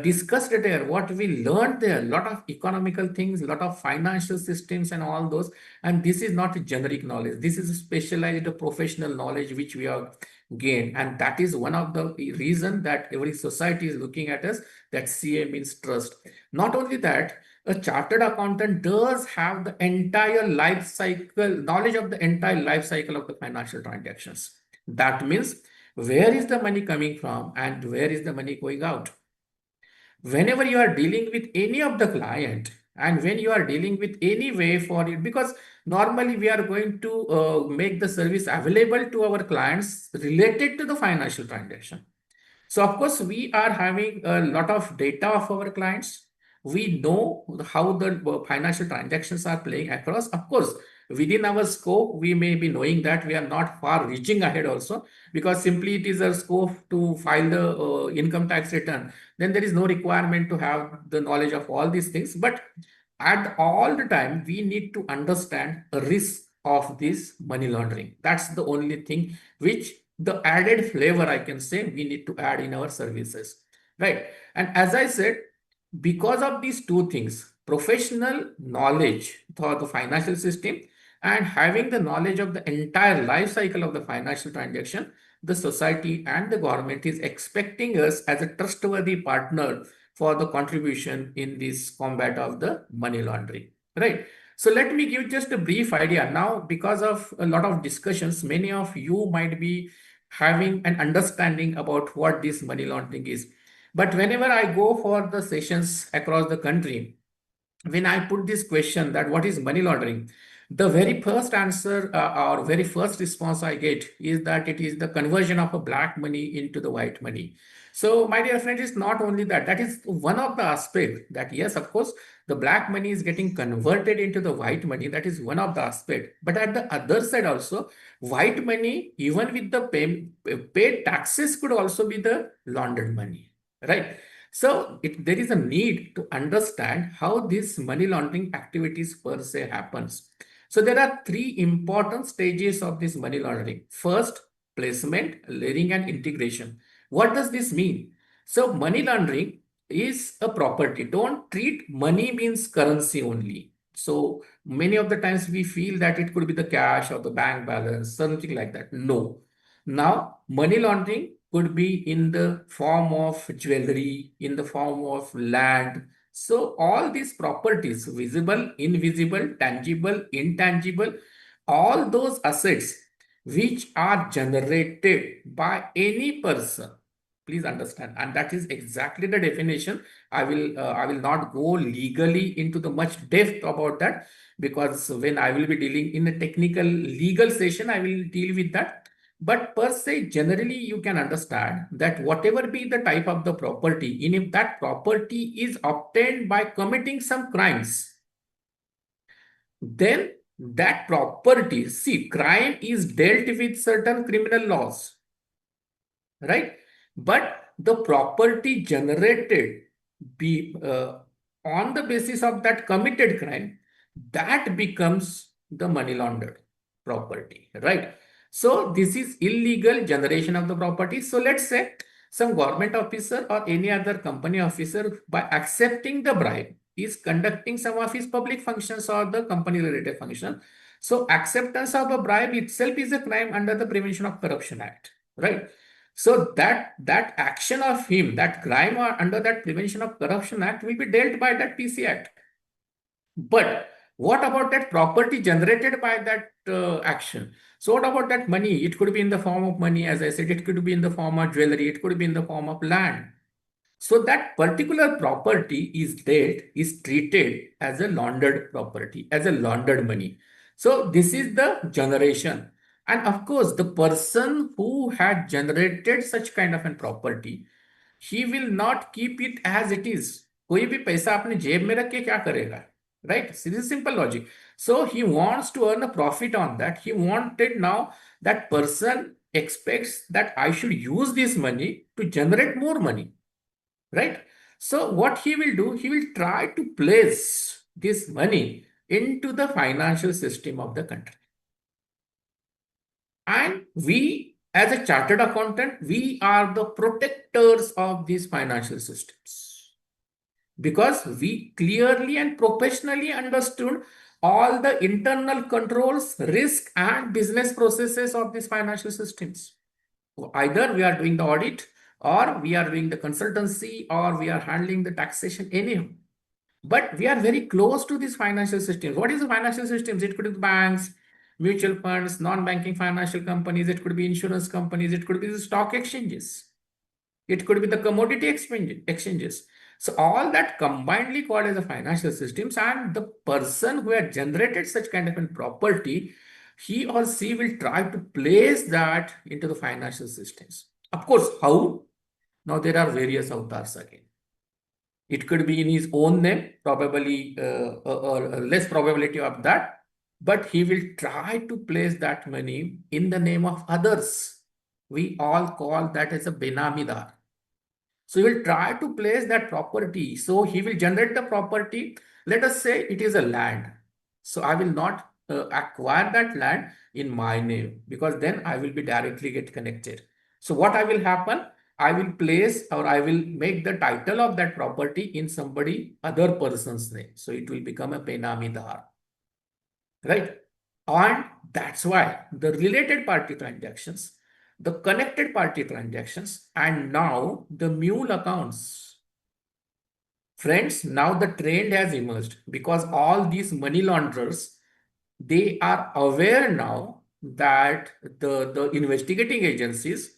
discussed there, what we learned there, a lot of economical things, a lot of financial systems and all those. And this is not a generic knowledge. This is a specialized professional knowledge which we have gained. And that is one of the reason that every society is looking at us, that CA means trust. Not only that, a chartered accountant does have the entire life cycle, knowledge of the entire life cycle of the financial transactions. That means where is the money coming from and where is the money going out. Whenever you are dealing with any of the client and when you are dealing with any way for it, because normally we are going to make the service available to our clients related to the financial transaction. So of course, we are having a lot of data of our clients. We know how the financial transactions are playing across. Of course, within our scope, we may be knowing that we are not far reaching ahead also, because simply it is a scope to file the income tax return. Then there is no requirement to have the knowledge of all these things. But at all the time, we need to understand the risk of this money laundering. That's the only thing which the added flavor, I can say, we need to add in our services, right? And as I said, because of these two things, professional knowledge for the financial system and having the knowledge of the entire life cycle of the financial transaction, the society and the government is expecting us as a trustworthy partner for the contribution in this combat of the money laundering, right? So let me give just a brief idea. Now, because of a lot of discussions, many of you might be having an understanding about what this money laundering is. But whenever I go for the sessions across the country, when I put this question that what is money laundering, the very first answer or very first response I get is that it is the conversion of a black money into the white money. So my dear friends, it's not only that, that is one of the aspects that yes, of course, the black money is getting converted into the white money. That is one of the aspects. But at the other side also, white money, even with the paid taxes, could also be the laundered money, right? So there is a need to understand how this money laundering activities per se happens. So there are three important stages of this money laundering. First, placement, layering, and integration. What does this mean? So money laundering is a property. Don't treat money means currency only. So many of the times we feel that it could be the cash or the bank balance, something like that. No. Now, money laundering could be in the form of jewelry, in the form of land. So all these properties, visible, invisible, tangible, intangible, all those assets which are generated by any person, please understand, and that is exactly the definition. I will not go legally into the much depth about that, because when I will be dealing in a technical legal session, I will deal with that. But per se, generally, you can understand that whatever be the type of the property, and if that property is obtained by committing some crimes, then that property, see, crime is dealt with certain criminal laws, right? But the property generated be on the basis of that committed crime, that becomes the money laundered property, right? So this is illegal generation of the property. So let's say some government officer or any other company officer, by accepting the bribe, is conducting some of his public functions or the company related function. So acceptance of a bribe itself is a crime under the Prevention of Corruption Act, right? So that action of him, that crime under that Prevention of Corruption Act, will be dealt by that PC Act. But what about that property generated by that action? So what about that money? It could be in the form of money, as I said, it could be in the form of jewelry, it could be in the form of land. So that particular property is treated as a laundered property, as a laundered money. So this is the generation. And of course, the person who had generated such kind of a property, he will not keep it as it is. कोई भी पैसा अपने जेब में रख के क्या करेगा, right? So this is simple logic. So he wants to earn a profit on that. He wanted, now that person expects that I should use this money to generate more money, right? So what he will do, he will try to place this money into the financial system of the country. And we, as a chartered accountant, we are the protectors of these financial systems. because we clearly and professionally understood all the internal controls, risk, and business processes of these financial systems. Either we are doing the audit, or we are doing the consultancy, or we are handling the taxation anyhow. But we are very close to these financial systems. What is the financial systems? It could be banks, mutual funds, non-banking financial companies. It could be insurance companies. It could be the stock exchanges. It could be the commodity exchanges. So all that combinedly called as the financial systems, and the person who had generated such kind of a property, he or she will try to place that into the financial systems. Of course, how? Now there are various avatars again. It could be in his own name, probably or less probability of that, but he will try to place that money in the name of others. We all call that as a benamidar. So he will try to place that property. So he will generate the property. Let us say it is a land. So I will not acquire that land in my name, because then I will be directly get connected. So what I will happen? I will place, or I will make the title of that property in somebody other person's name. So it will become a benamidar, right? And that's why the related party transactions, the connected party transactions, and now the mule accounts. Friends, now the trend has emerged, because all these money launderers, they are aware now that the investigating agencies,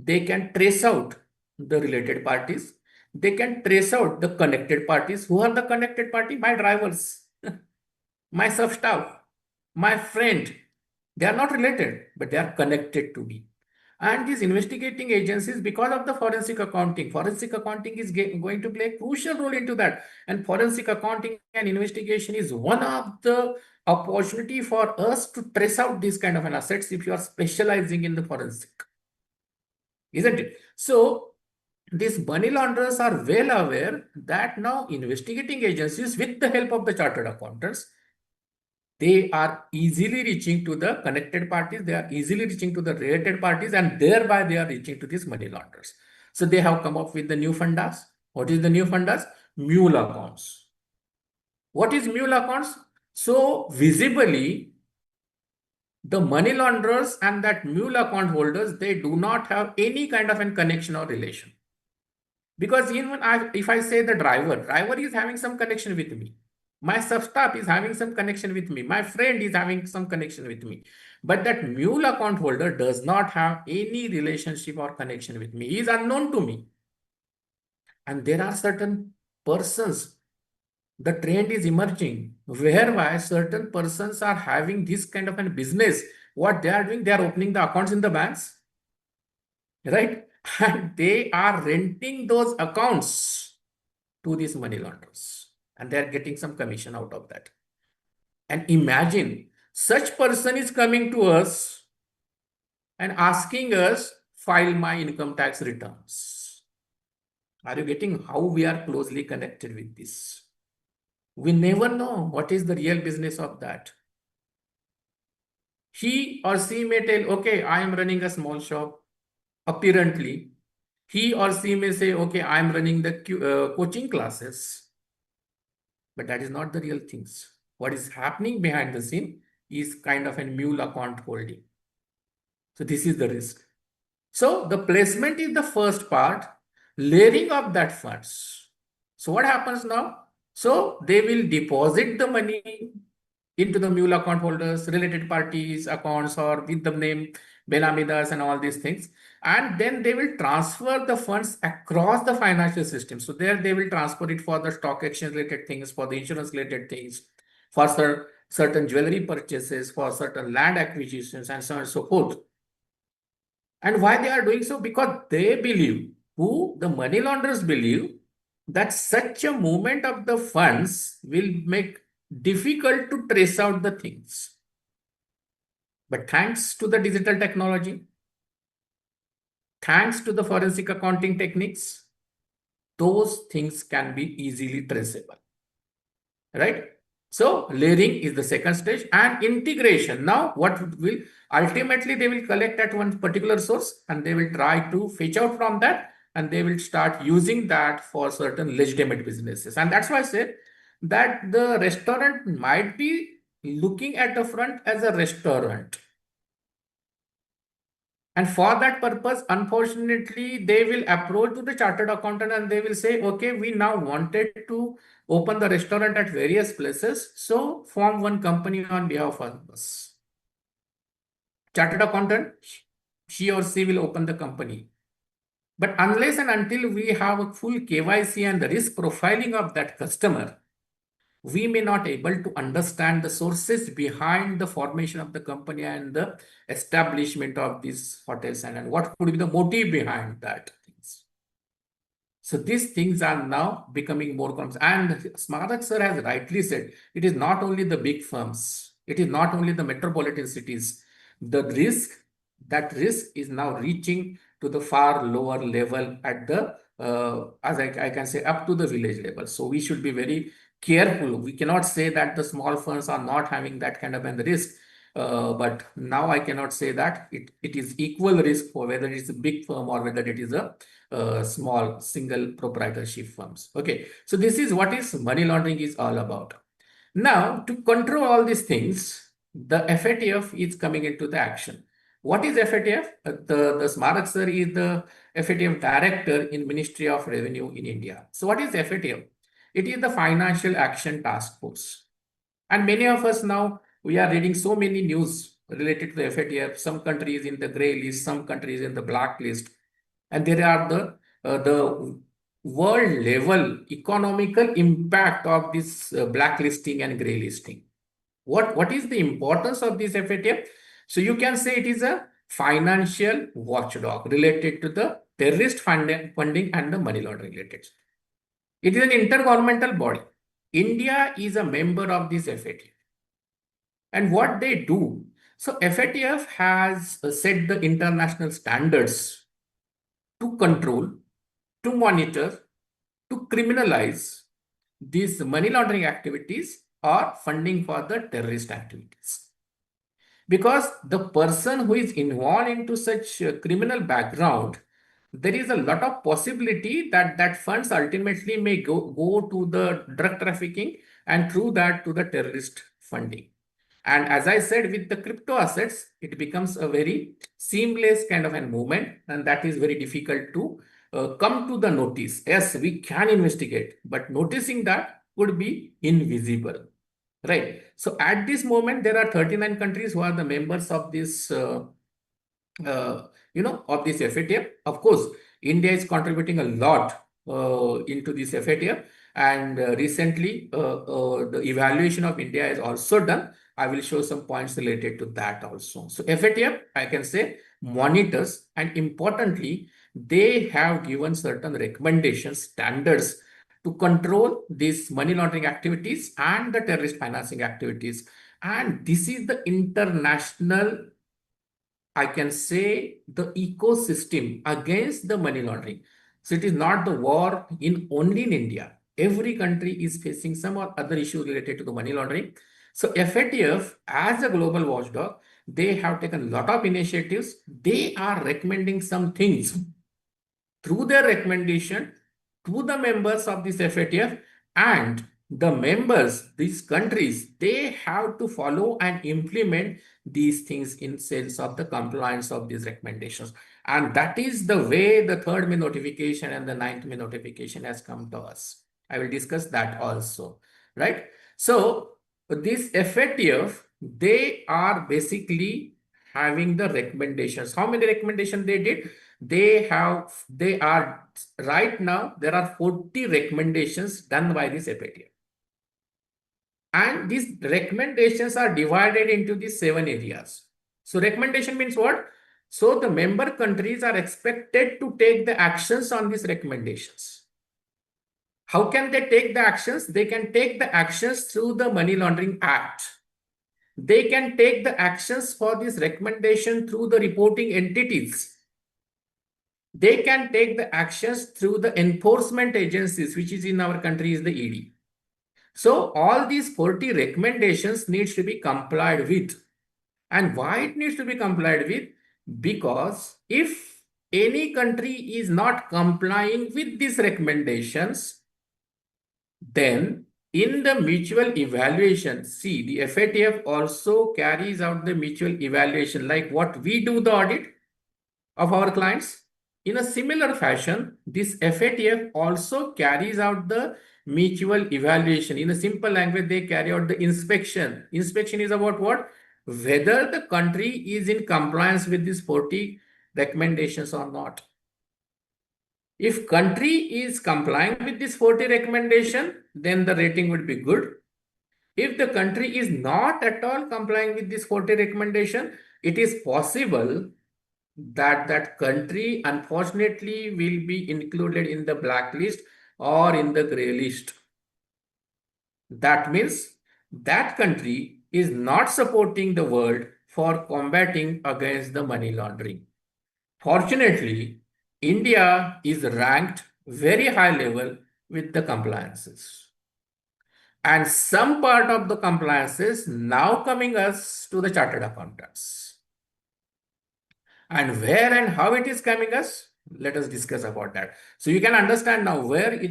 they can trace out the related parties. They can trace out the connected parties. Who are the connected party? My drivers, my sub-staff, my friend. They are not related, but they are connected to me. And these investigating agencies, because of the forensic accounting is going to play a crucial role into that. And forensic accounting and investigation is one of the opportunity for us to trace out these kind of an assets if you are specializing in the forensic, isn't it? So these money launderers are well aware that now investigating agencies, with the help of the chartered accountants, they are easily reaching to the connected parties, they are easily reaching to the related parties, and thereby they are reaching to these money launderers. So they have come up with the new fundas. What is the new fundas? Mule accounts. What is mule accounts? So visibly, the money launderers and that mule account holders, they do not have any kind of a connection or relation. Because even if I say the driver is having some connection with me. My sub-staff is having some connection with me. My friend is having some connection with me. But that mule account holder does not have any relationship or connection with me. He is unknown to me. And there are certain persons, the trend is emerging, whereby certain persons are having this kind of a business. What they are doing, they are opening the accounts in the banks, right? And they are renting those accounts to these money launderers, and they are getting some commission out of that. And imagine, such person is coming to us and asking us, file my income tax returns. Are you getting how we are closely connected with this? We never know what is the real business of that. He or she may tell, okay, I am running a small shop. Apparently, he or she may say, okay, I am running the coaching classes. But that is not the real things. What is happening behind the scene is kind of a mule account holding. So this is the risk. So the placement is the first part, layering of that funds. So what happens now? So they will deposit the money into the mule account holders, related parties accounts, or with the name Benamidas and all these things. And then they will transfer the funds across the financial system. So there they will transfer it for the stock exchange related things, for the insurance related things, for certain jewelry purchases, for certain land acquisitions, and so on and so forth. And why they are doing so? Because they believe, the money launderers believe, that such a movement of the funds will make difficult to trace out the things. But thanks to the digital technology, thanks to the forensic accounting techniques, those things can be easily traceable, right? So layering is the second stage, and integration. Now what will ultimately they will collect at one particular source, and they will try to fetch out from that and they will start using that for certain legitimate businesses. And that's why I said that the restaurant might be looking at the front as a restaurant. And for that purpose, unfortunately, they will approach to the chartered accountant and they will say, okay, we now wanted to open the restaurant at various places. So form one company on behalf of us. Chartered accountant, she or she will open the company. But unless and until we have a full KYC and the risk profiling of that customer, we may not able to understand the sources behind the formation of the company and the establishment of these hotels and what could be the motive behind that things. So these things are now becoming more common. And Smarak sir has rightly said, it is not only the big firms, it is not only the metropolitan cities. The risk, that risk is now reaching to the far lower level at the, as I can say, up to the village level. So we should be very careful. We cannot say that the small firms are not having that kind of a risk. But now I cannot say that it is equal risk for whether it is a big firm or whether it is a small single proprietorship firms. Okay, so this is what is money laundering is all about. Now, to control all these things, the FATF is coming into the action. What is FATF? The Smarak sir is the FATF director in Ministry of Revenue in India. So what is FATF? It is the Financial Action Task Force. And many of us now, we are reading so many news related to the FATF, some countries in the gray list, some countries in the black list. And there are the world level economical impact of this blacklisting and gray listing. What is the importance of this FATF? So you can say it is a financial watchdog related to the terrorist funding and the money laundering related. It is an intergovernmental body. India is a member of this FATF. And what they do, so FATF has set the international standards to control, to monitor, to criminalize these money laundering activities or funding for the terrorist activities. Because the person who is involved into such criminal background, there is a lot of possibility that that funds ultimately may go to the drug trafficking and through that to the terrorist funding. And as I said, with the crypto assets, it becomes a very seamless kind of a movement, and that is very difficult to come to the notice. Yes, we can investigate, but noticing that would be invisible, right? So at this moment, there are 39 countries who are the members of this of this FATF. Of course, India is contributing a lot into this FATF, and recently the evaluation of India is also done. I will show some points related to that also. So FATF, I can say, monitors, and importantly, they have given certain recommendations, standards to control these money laundering activities and the terrorist financing activities. And this is the international, I can say, the ecosystem against the money laundering. So it is not the war in only in India. Every country is facing some or other issue related to the money laundering. So FATF, as a global watchdog, they have taken a lot of initiatives. They are recommending some things through their recommendation to the members of this FATF, and the members, these countries, they have to follow and implement these things in sense of the compliance of these recommendations. And that is the way the third May notification and the ninth May notification has come to us. I will discuss that also, right? So this FATF, they are basically having the recommendations. How many recommendations they did? They are right now, there are 40 recommendations done by this FATF. And these recommendations are divided into these 7 areas. So recommendation means what? So the member countries are expected to take the actions on these recommendations. How can they take the actions? They can take the actions through the Money Laundering Act. They can take the actions for this recommendation through the reporting entities. They can take the actions through the enforcement agencies, which is in our country is the ED. So all these 40 recommendations needs to be complied with. And why it needs to be complied with? Because if any country is not complying with these recommendations, then in the mutual evaluation, see, the FATF also carries out the mutual evaluation, like what we do the audit of our clients. In a similar fashion, this FATF also carries out the mutual evaluation. In a simple language, they carry out the inspection. Inspection is about what? Whether the country is in compliance with these 40 recommendations or not. If country is complying with this 40 recommendation, then the rating would be good. If the country is not at all complying with this 40 recommendation, it is possible that that country unfortunately will be included in the blacklist or in the gray list. That means that country is not supporting the world for combating against the money laundering. Fortunately, India is ranked very high level with the compliances. And some part of the compliances now coming us to the chartered accountants. And where and how it is coming us, let us discuss about that. So you can understand now where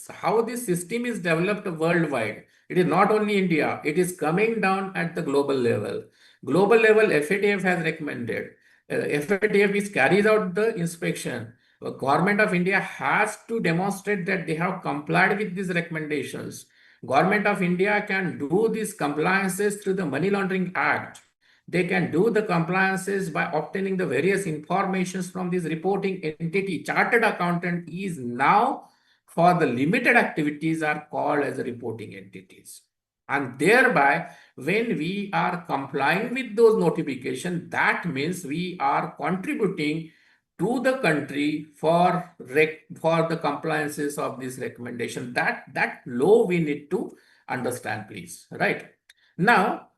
how this system is developed worldwide. It is not only India, it is coming down at the global level. Global level, FATF has recommended. FATF is carries out the inspection. The government of India has to demonstrate that they have complied with these recommendations. Government of India can do these compliances through the Money Laundering Act. They can do the compliances by obtaining the various informations from this reporting entity. Chartered accountant is now for the limited activities are called as reporting entities. And thereby, when we are complying with those notifications, that means we are contributing to the country for the compliances of this recommendation. That law we need to understand, please. Right. Now,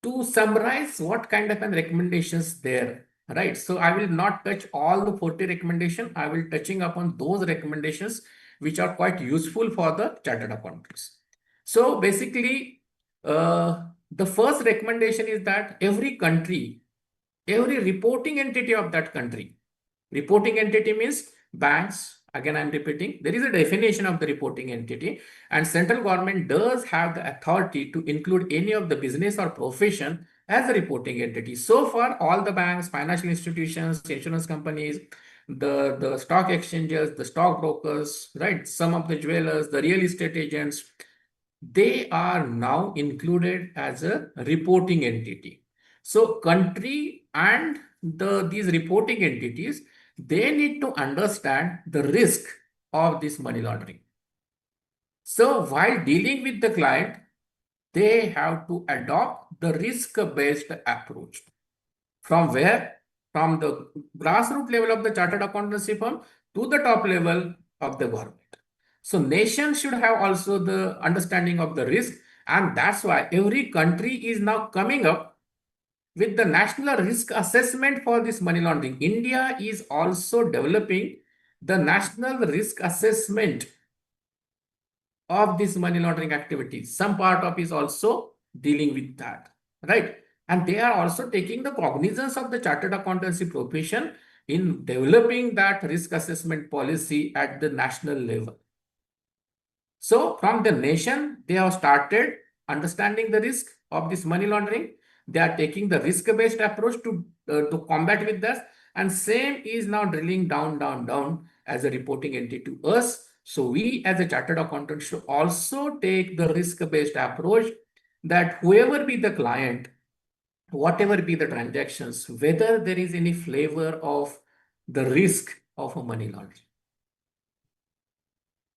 to summarize what kind of recommendations there, right? So I will not touch all the 40 recommendations. I will touching upon those recommendations which are quite useful for the chartered accountants. So basically, the first recommendation is that every country, every reporting entity of that country, reporting entity means banks. Again, I'm repeating, there is a definition of the reporting entity, and central government does have the authority to include any of the business or profession as a reporting entity. So far, all the banks, financial institutions, insurance companies, the stock exchanges, the stock brokers, right? Some of the jewelers, the real estate agents, they are now included as a reporting entity. So country and these reporting entities, they need to understand the risk of this money laundering. So while dealing with the client, they have to adopt the risk-based approach. From where? From the grassroots level of the chartered accountancy firm to the top level of the government. So nation should have also the understanding of the risk, and that's why every country is now coming up with the national risk assessment for this money laundering. India is also developing the national risk assessment of this money laundering activities. Some part of is also dealing with that, right? And they are also taking the cognizance of the chartered accountancy profession in developing that risk assessment policy at the national level. So from the nation, they have started understanding the risk of this money laundering. They are taking the risk-based approach to combat with this. And same is now drilling down as a reporting entity to us. So we as a chartered accountant should also take the risk-based approach that whoever be the client, whatever be the transactions, whether there is any flavor of the risk of a money laundering.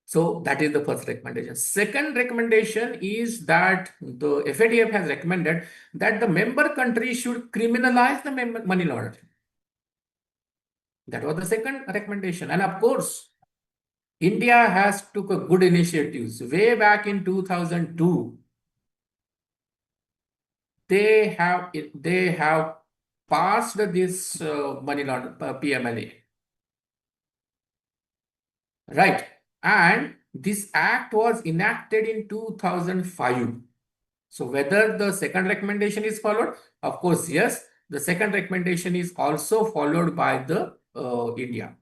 So that is the first recommendation. Second recommendation is that the FATF has recommended that the member country should criminalize the money laundering. That was the second recommendation. And of course, India has took a good initiatives. Way back in 2002, they have passed this money laundering PMLA. Right. And this act was enacted in 2005. So whether the second recommendation is followed, of course, yes, the second recommendation is also followed by the India.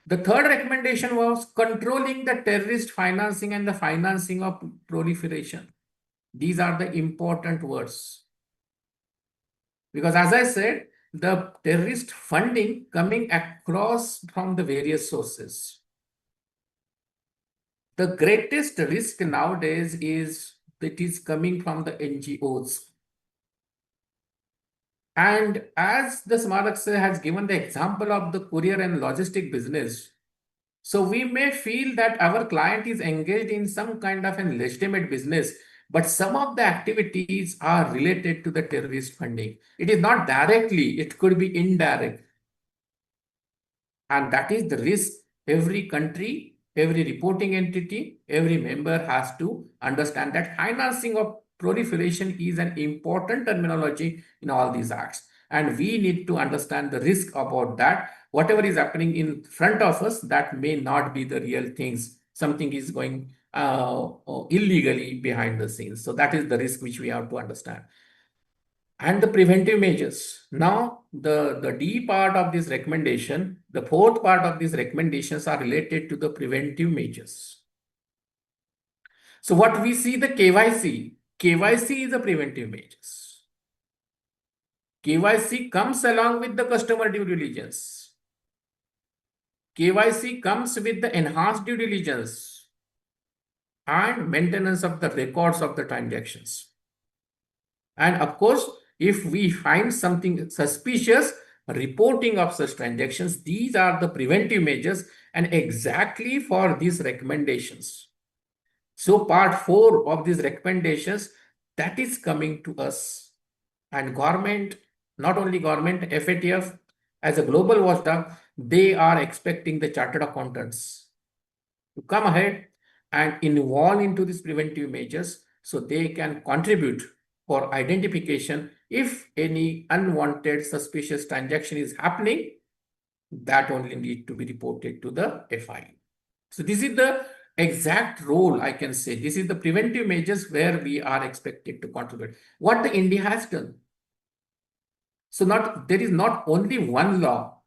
The third recommendation was controlling the terrorist financing and the financing of proliferation. These are the important words. Because as I said, the terrorist funding coming across from the various sources. The greatest risk nowadays is that is coming from the NGOs. And as the Smarak has given the example of the courier and logistic business, so we may feel that our client is engaged in some kind of an legitimate business, but some of the activities are related to the terrorist funding. It is not directly, it could be indirect. And that is the risk every country, every reporting entity, every member has to understand that financing of proliferation is an important terminology in all these acts. And we need to understand the risk about that. Whatever is happening in front of us, that may not be the real things. Something is going illegally behind the scenes. So that is the risk which we have to understand. And the preventive measures. Now, the D part of this recommendation, the fourth part of these recommendations are related to the preventive measures. So what we see the KYC, KYC is the preventive measures. KYC comes along with the customer due diligence. KYC comes with the enhanced due diligence and maintenance of the records of the transactions. And of course, if we find something suspicious, reporting of such transactions, these are the preventive measures and exactly for these recommendations. So part 4 of these recommendations, that is coming to us. And government, not only government, FATF as a global watchdog, they are expecting the chartered accountants to come ahead and involve into these preventive measures so they can contribute for identification if any unwanted suspicious transaction is happening. That only need to be reported to the FI. So this is the exact role, I can say. This is the preventive measures where we are expected to contribute. What the India has done. So there is not only one law.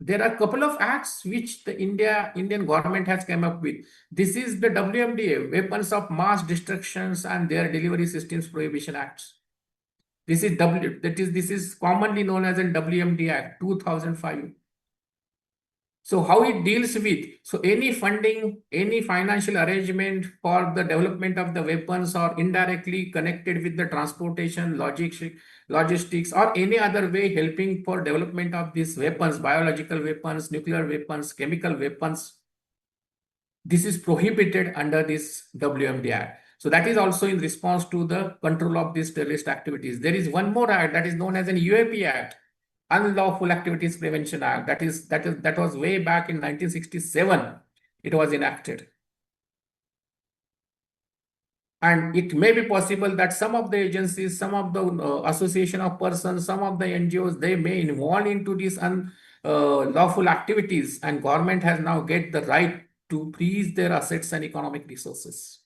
There are a couple of acts which the Indian government has come up with. This is the WMDA, Weapons of Mass Destructions and Their Delivery Systems Prohibition Acts. This is commonly known as a WMD Act 2005. So how it deals with, so any funding, any financial arrangement for the development of the weapons or indirectly connected with the transportation, logistics or any other way helping for development of these weapons, biological weapons, nuclear weapons, chemical weapons, this is prohibited under this WMD Act. So that is also in response to the control of these terrorist activities. There is one more act that is known as an UAP Act, Unlawful Activities Prevention Act. That was way back in 1967. It was enacted. And it may be possible that some of the agencies, some of the association of persons, some of the NGOs, they may involve into these unlawful activities, and government has now get the right to freeze their assets and economic resources.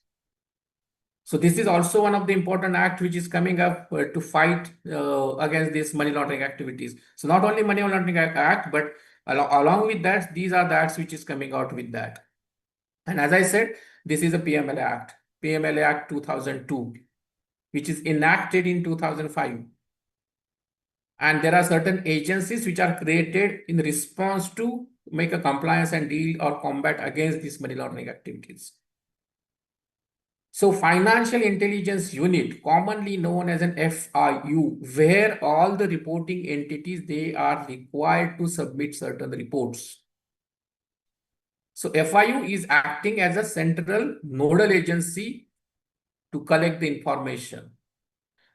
So this is also one of the important acts which is coming up to fight against these money laundering activities. So not only money laundering act, but along with that, these are the acts which is coming out with that. And as I said, this is a PMLA Act, PMLA Act 2002, which is enacted in 2005. And there are certain agencies which are created in response to make a compliance and deal or combat against these money laundering activities. So Financial Intelligence Unit, commonly known as an FIU, where all the reporting entities, they are required to submit certain reports. So FIU is acting as a central nodal agency to collect the information.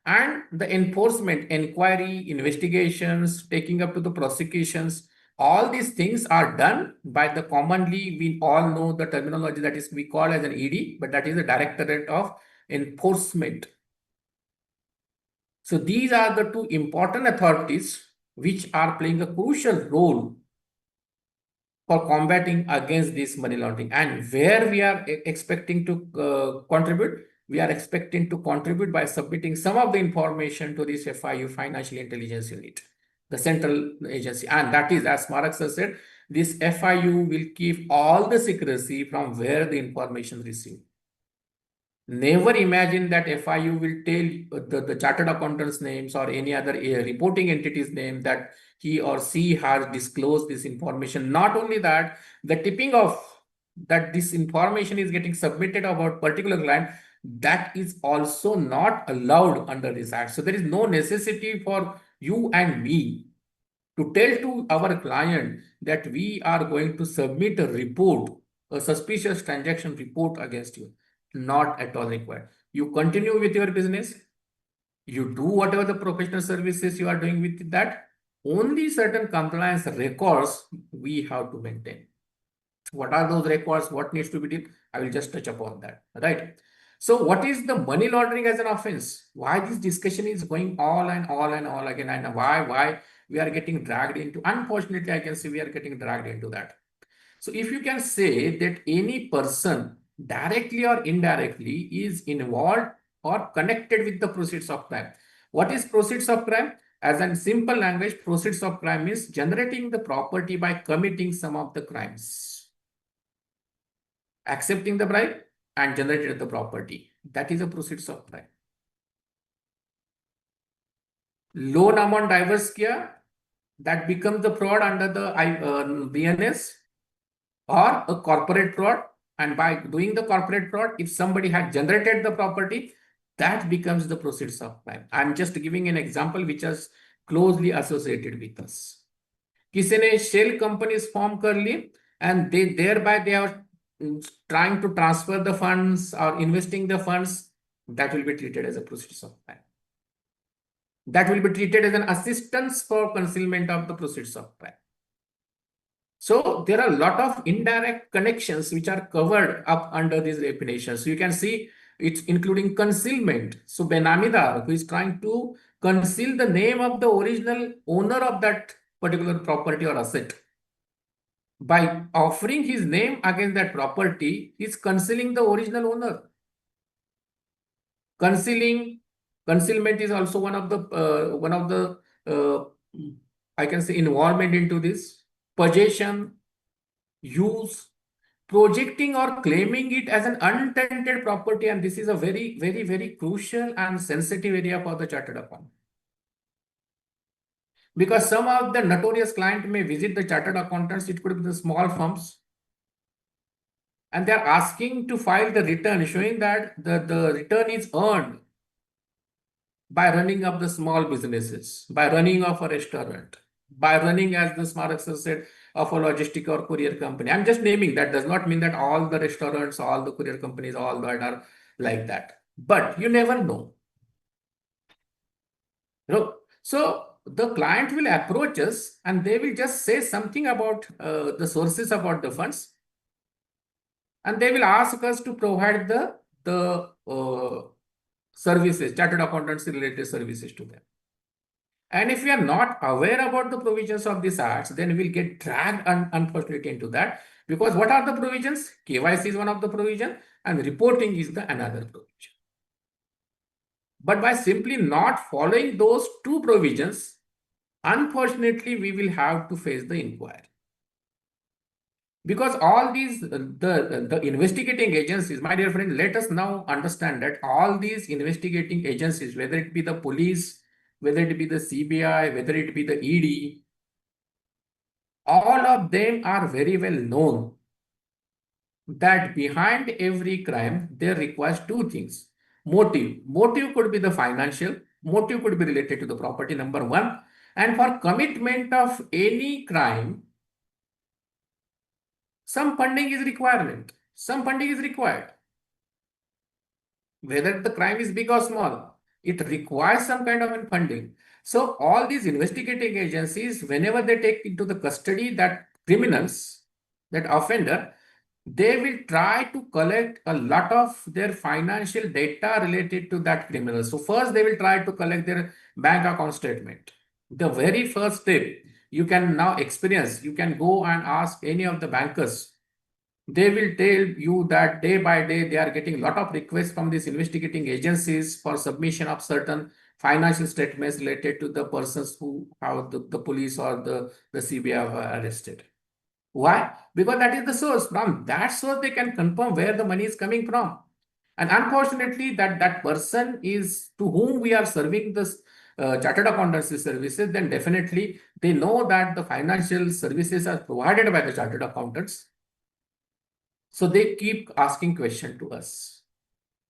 And the enforcement, inquiry, investigations, taking up to the prosecutions, all these things are done by the commonly, we all know the terminology that is we call as an ED, but that is the Directorate of Enforcement. So these are the two important authorities which are playing a crucial role for combating against this money laundering. And where we are expecting to contribute, we are expecting to contribute by submitting some of the information to this FIU, Financial Intelligence Unit. the central agency. And that is, as Marak sir said, this FIU will keep all the secrecy from where the information received. Never imagine that FIU will tell the chartered accountant's names or any other reporting entity's name that he or she has disclosed this information. Not only that, the tipping off that this information is getting submitted about particular client, that is also not allowed under this act. So there is no necessity for you and me to tell to our client that we are going to submit a report, a suspicious transaction report against you. Not at all required. You continue with your business. You do whatever the professional services you are doing with that. Only certain compliance records we have to maintain. What are those records? What needs to be done? I will just touch upon that. Right. So what is the money laundering as an offense? Why this discussion is going all and all and all again, and why we are getting dragged into? Unfortunately, I can say we are getting dragged into that. So if you can say that any person directly or indirectly is involved or connected with the proceeds of crime. What is proceeds of crime? As in simple language, proceeds of crime is generating the property by committing some of the crimes. Accepting the bribe and generated the property. That is a proceeds of crime. Loan amount diverse kiya, that becomes the fraud under the BNS, or a corporate fraud. And by doing the corporate fraud, if somebody had generated the property, that becomes the proceeds of crime. I'm just giving an example which is closely associated with us. किसी ने shell companies form कर ली and thereby they are trying to transfer the funds or investing the funds, that will be treated as a proceeds of crime. That will be treated as an assistance for concealment of the proceeds of crime. So there are a lot of indirect connections which are covered up under these definitions. So you can see it's including concealment. So Benamidar, who is trying to conceal the name of the original owner of that particular property or asset, by offering his name against that property, is concealing the original owner. Concealment is also one of the I can say involvement into this. Possession, use, projecting or claiming it as an untenanted property, and this is a very, very, very crucial and sensitive area for the chartered accountant. Because some of the notorious clients may visit the chartered accountants, it could be the small firms, and they are asking to file the return showing that the return is earned by running of the small businesses, by running of a restaurant, by running, as the Smarak sir said, of a logistic or courier company. I'm just naming that. Does not mean that all the restaurants, all the courier companies, all that are like that. But you never know. So the client will approach us and they will just say something about the sources about the funds, and they will ask us to provide the services, chartered accountancy related services to them. And if we are not aware about the provisions of these acts, then we'll get dragged unfortunately into that. Because what are the provisions? KYC is one of the provision and reporting is the another provision. But by simply not following those two provisions, unfortunately, we will have to face the inquiry. Because all these, the investigating agencies, my dear friend, let us now understand that all these investigating agencies, whether it be the police, whether it be the CBI, whether it be the ED, all of them are very well known that behind every crime, there requires two things. Motive. Motive could be the financial. Motive could be related to the property, number one. And for commitment of any crime, some funding is requirement. Some funding is required. Whether the crime is big or small, it requires some kind of funding. So all these investigating agencies, whenever they take into the custody that criminals, that offender, they will try to collect a lot of their financial data related to that criminal. So first they will try to collect their bank account statement. The very first step you can now experience, you can go and ask any of the bankers. They will tell you that day by day they are getting a lot of requests from these investigating agencies for submission of certain financial statements related to the persons who have the police or the CBI have arrested. Why? Because that is the source. From that source, they can confirm where the money is coming from. And unfortunately, that person is to whom we are serving this chartered accountancy services, then definitely they know that the financial services are provided by the chartered accountants. So they keep asking question to us.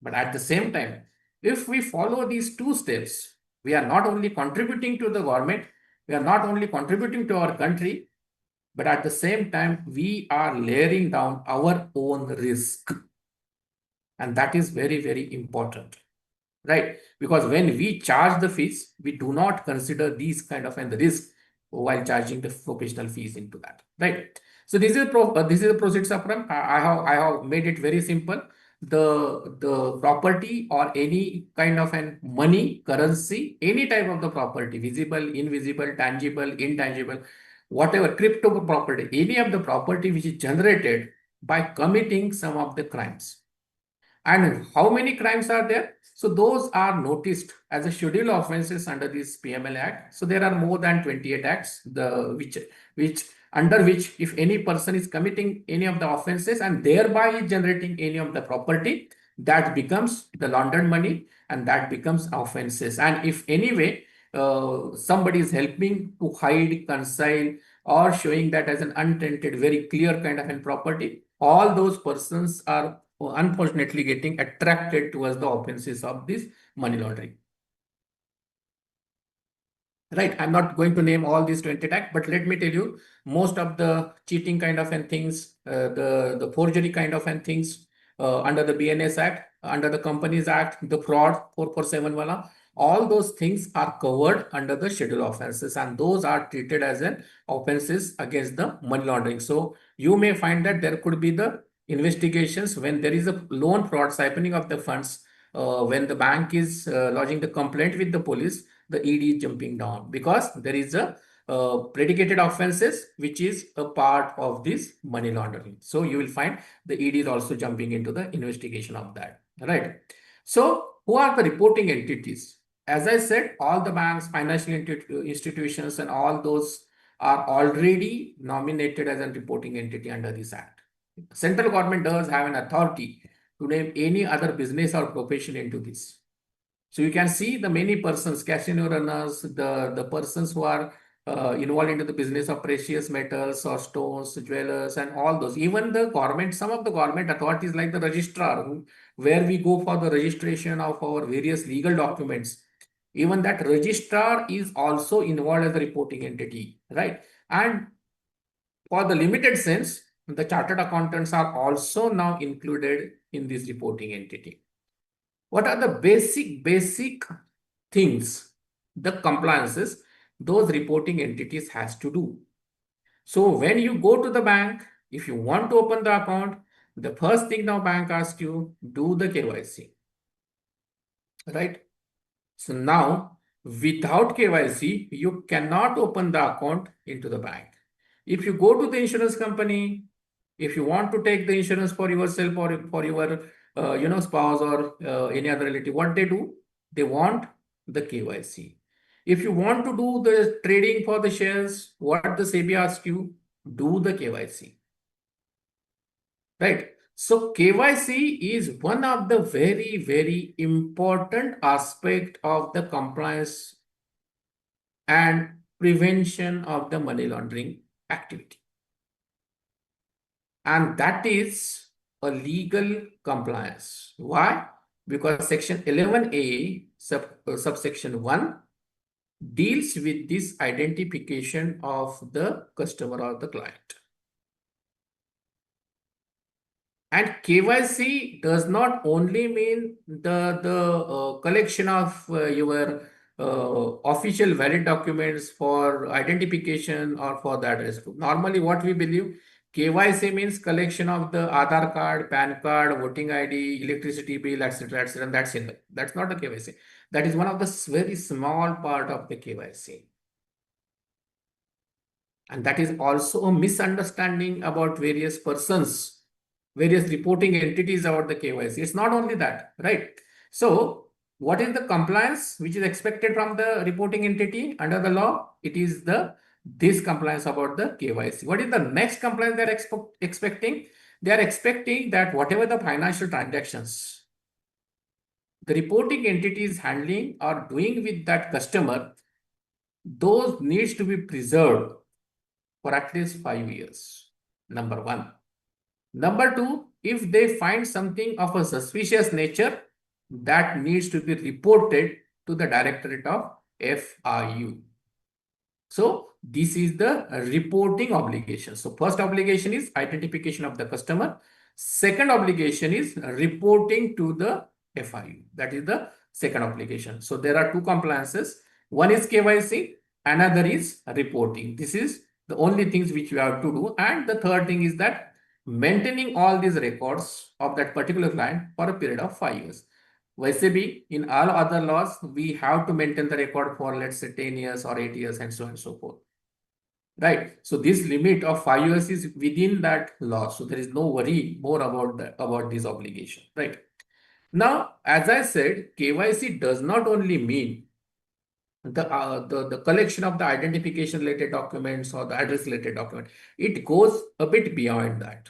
But at the same time, if we follow these two steps, we are not only contributing to the government, we are not only contributing to our country, but at the same time, we are layering down our own risk. And that is very, very important, right? Because when we charge the fees, we do not consider these kind of and risk while charging the professional fees into that, right? So this is a proceeds upfront. I have made it very simple. The property or any kind of an money, currency, any type of the property, visible, invisible, tangible, intangible, whatever crypto property, any of the property which is generated by committing some of the crimes. And how many crimes are there? So those are noticed as a schedule offenses under this PML Act. So there are more than 28 acts, which under which if any person is committing any of the offenses and thereby is generating any of the property, that becomes the laundered money and that becomes offenses. And if anyway somebody is helping to hide, conceal, or showing that as an untainted, very clear kind of a property, all those persons are unfortunately getting attracted towards the offenses of this money laundering. Right, I'm not going to name all these 20 acts, but let me tell you, most of the cheating kind of and things, the forgery kind of and things under the BNS Act, under the Companies Act, the fraud 447 wala, all those things are covered under the schedule offenses, and those are treated as an offenses against the money laundering. So you may find that there could be the investigations when there is a loan fraud, siphoning of the funds, when the bank is lodging the complaint with the police, the ED is jumping down because there is a predicated offenses which is a part of this money laundering. So you will find the ED is also jumping into the investigation of that, right? So who are the reporting entities? As I said, all the banks, financial institutions, and all those are already nominated as a reporting entity under this act. Central government does have an authority to name any other business or profession into this. So you can see the many persons, casino runners, the persons who are involved into the business of precious metals or stones, jewelers, and all those. Even the government, some of the government authorities like the registrar, where we go for the registration of our various legal documents, even that registrar is also involved as a reporting entity, right? And for the limited sense, the chartered accountants are also now included in this reporting entity. What are the basic things, the compliances those reporting entities has to do? So when you go to the bank, if you want to open the account, the first thing now bank asks you, do the KYC, right? So now without KYC, you cannot open the account into the bank. If you go to the insurance company, if you want to take the insurance for yourself or for your spouse or any other relative, what they do, they want the KYC. If you want to do the trading for the shares, what the SEBI asks you, do the KYC, right? So KYC is one of the very important aspect of the compliance and prevention of the money laundering activity. And that is a legal compliance. Why? Because section 11A subsection 1 deals with this identification of the customer or the client. And KYC does not only mean the collection of your official valid documents for identification or for the address proof. Normally what we believe, KYC means collection of the Aadhaar card, PAN card, voting ID, electricity bill, etc., etc. And that's it. That's not a KYC. That is one of the very small part of the KYC. And that is also a misunderstanding about various persons, various reporting entities about the KYC. It's not only that, right? So What is the compliance which is expected from the reporting entity under the law? It is this compliance about the KYC. What is the next compliance they're expecting? They are expecting that whatever the financial transactions the reporting entity is handling or doing with that customer, those needs to be preserved for at least 5 years. Number one. Number two, if they find something of a suspicious nature, that needs to be reported to the Directorate of FIU. So this is the reporting obligation. So first obligation is identification of the customer. Second obligation is reporting to the FIU. That is the second obligation. So there are two compliances. One is KYC, another is reporting. This is the only things which you have to do. And the third thing is that maintaining all these records of that particular client for a period of 5 years. वैसे भी in all other laws, we have to maintain the record for, let's say, 10 years or 8 years and so on and so forth. Right. So this limit of 5 years is within that law. So there is no worry more about this obligation. Right. Now, as I said, KYC does not only mean the collection of the identification related documents or the address related document. It goes a bit beyond that.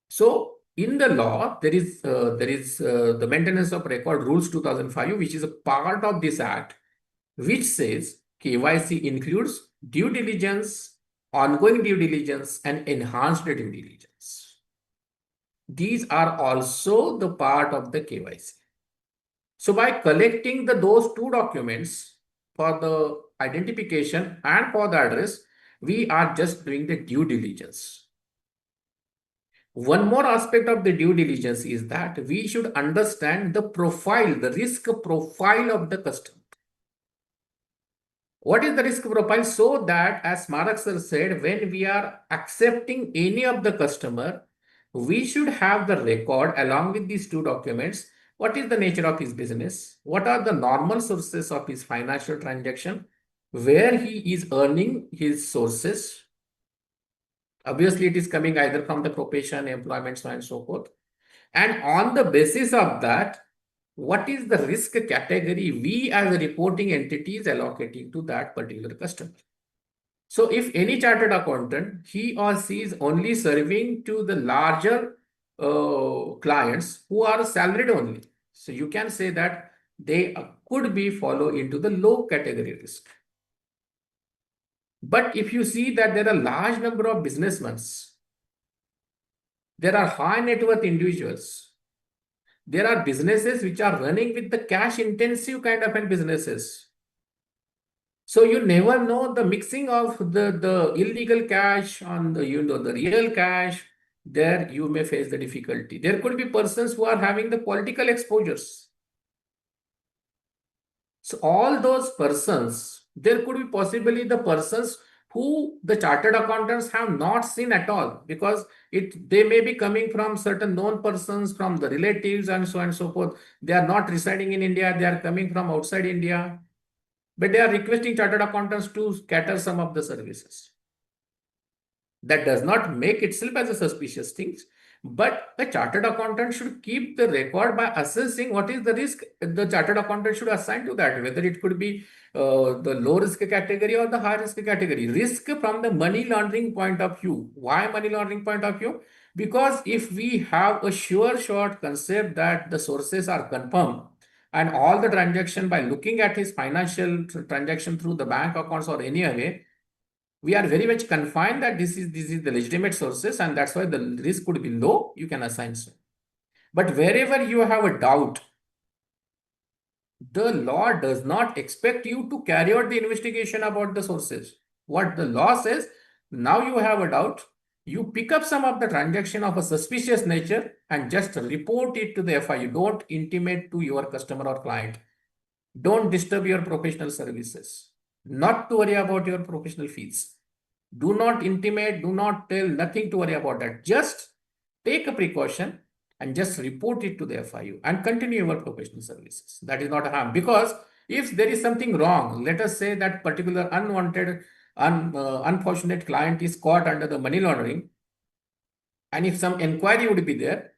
So in the law, there is the Maintenance of Record Rules 2005, which is a part of this act, which says KYC includes due diligence, ongoing due diligence, and enhanced due diligence. These are also the part of the KYC. So by collecting those two documents for the identification and for the address, we are just doing the due diligence. One more aspect of the due diligence is that we should understand the profile, the risk profile of the customer. What is the risk profile? So that, as Marak sir said, when we are accepting any of the customer, we should have the record along with these two documents. What is the nature of his business? What are the normal sources of his financial transaction? Where he is earning his sources? Obviously, it is coming either from the profession, employment, so on and so forth. And on the basis of that, what is the risk category we as a reporting entity is allocating to that particular customer? So if any chartered accountant, he or she is only serving to the larger clients who are salaried only. So you can say that they could be follow into the low category risk. But if you see that there are large number of businessmen, there are high net worth individuals, there are businesses which are running with the cash intensive kind of businesses. So you never know the mixing of the illegal cash on the the real cash. There you may face the difficulty. There could be persons who are having the political exposures. So all those persons, there could be possibly the persons who the chartered accountants have not seen at all, because they may be coming from certain known persons, from the relatives and so on and so forth. They are not residing in India, they are coming from outside India, but they are requesting chartered accountants to cater some of the services. That does not make itself as a suspicious thing, but a chartered accountant should keep the record by assessing what is the risk the chartered accountant should assign to that, whether it could be the low risk category or the high risk category. Risk from the money laundering point of view. Why money laundering point of view? Because if we have a sure shot concept that the sources are confirmed, and all the transaction by looking at his financial transaction through the bank accounts or any way, we are very much confined that this is the legitimate sources, and that's why the risk could be low, you can assign so. But wherever you have a doubt, the law does not expect you to carry out the investigation about the sources. What the law says, now you have a doubt, you pick up some of the transaction of a suspicious nature and just report it to the FIU. Don't intimate to your customer or client. Don't disturb your professional services. Not to worry about your professional fees. Do not intimate, do not tell, nothing to worry about that. Just take a precaution and just report it to the FIU and continue your professional services. That is not a harm, because if there is something wrong, let us say that particular unwanted, unfortunate client is caught under the money laundering, and if some inquiry would be there,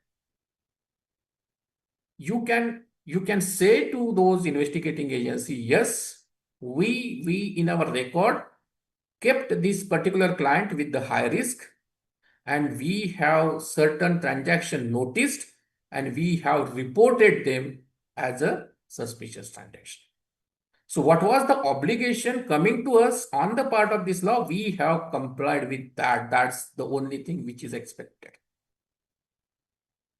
you can say to those investigating agency, yes, we in our record kept this particular client with the high risk, and we have certain transaction noticed, and we have reported them as a suspicious transaction. So what was the obligation coming to us on the part of this law? We have complied with that. That's the only thing which is expected.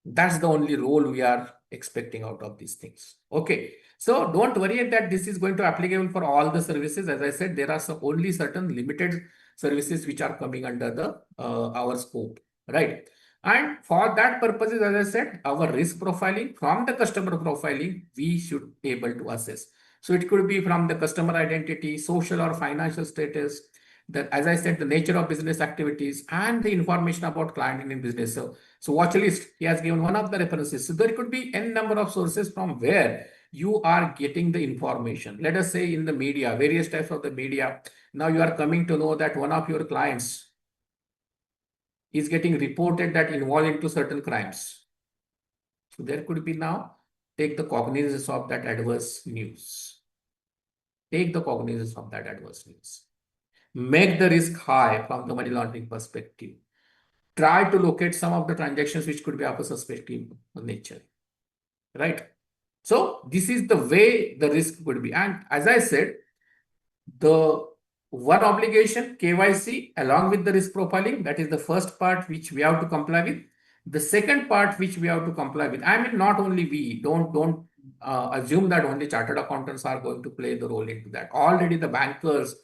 That's the only role we are expecting out of these things. Okay. So don't worry that this is going to applicable for all the services. As I said, there are only certain limited services which are coming under the our scope, right? And for that purposes, as I said, our risk profiling from the customer profiling, we should be able to assess. So it could be from the customer identity, social or financial status, that, as I said, the nature of business activities and the information about client in business. So watch list, he has given one of the references. So there could be n number of sources from where you are getting the information. Let us say in the media, various types of the media. Now you are coming to know that one of your clients is getting reported that involved into certain crimes. So there could be now take the cognizance of that adverse news. Take the cognizance of that adverse news. Make the risk high from the money laundering perspective. Try to locate some of the transactions which could be of a suspected nature, right? So this is the way the risk would be. And as I said, the one obligation, KYC, along with the risk profiling, that is the first part which we have to comply with. The second part which we have to comply with, I mean, not only we, don't assume that only chartered accountants are going to play the role into that. Already the bankers,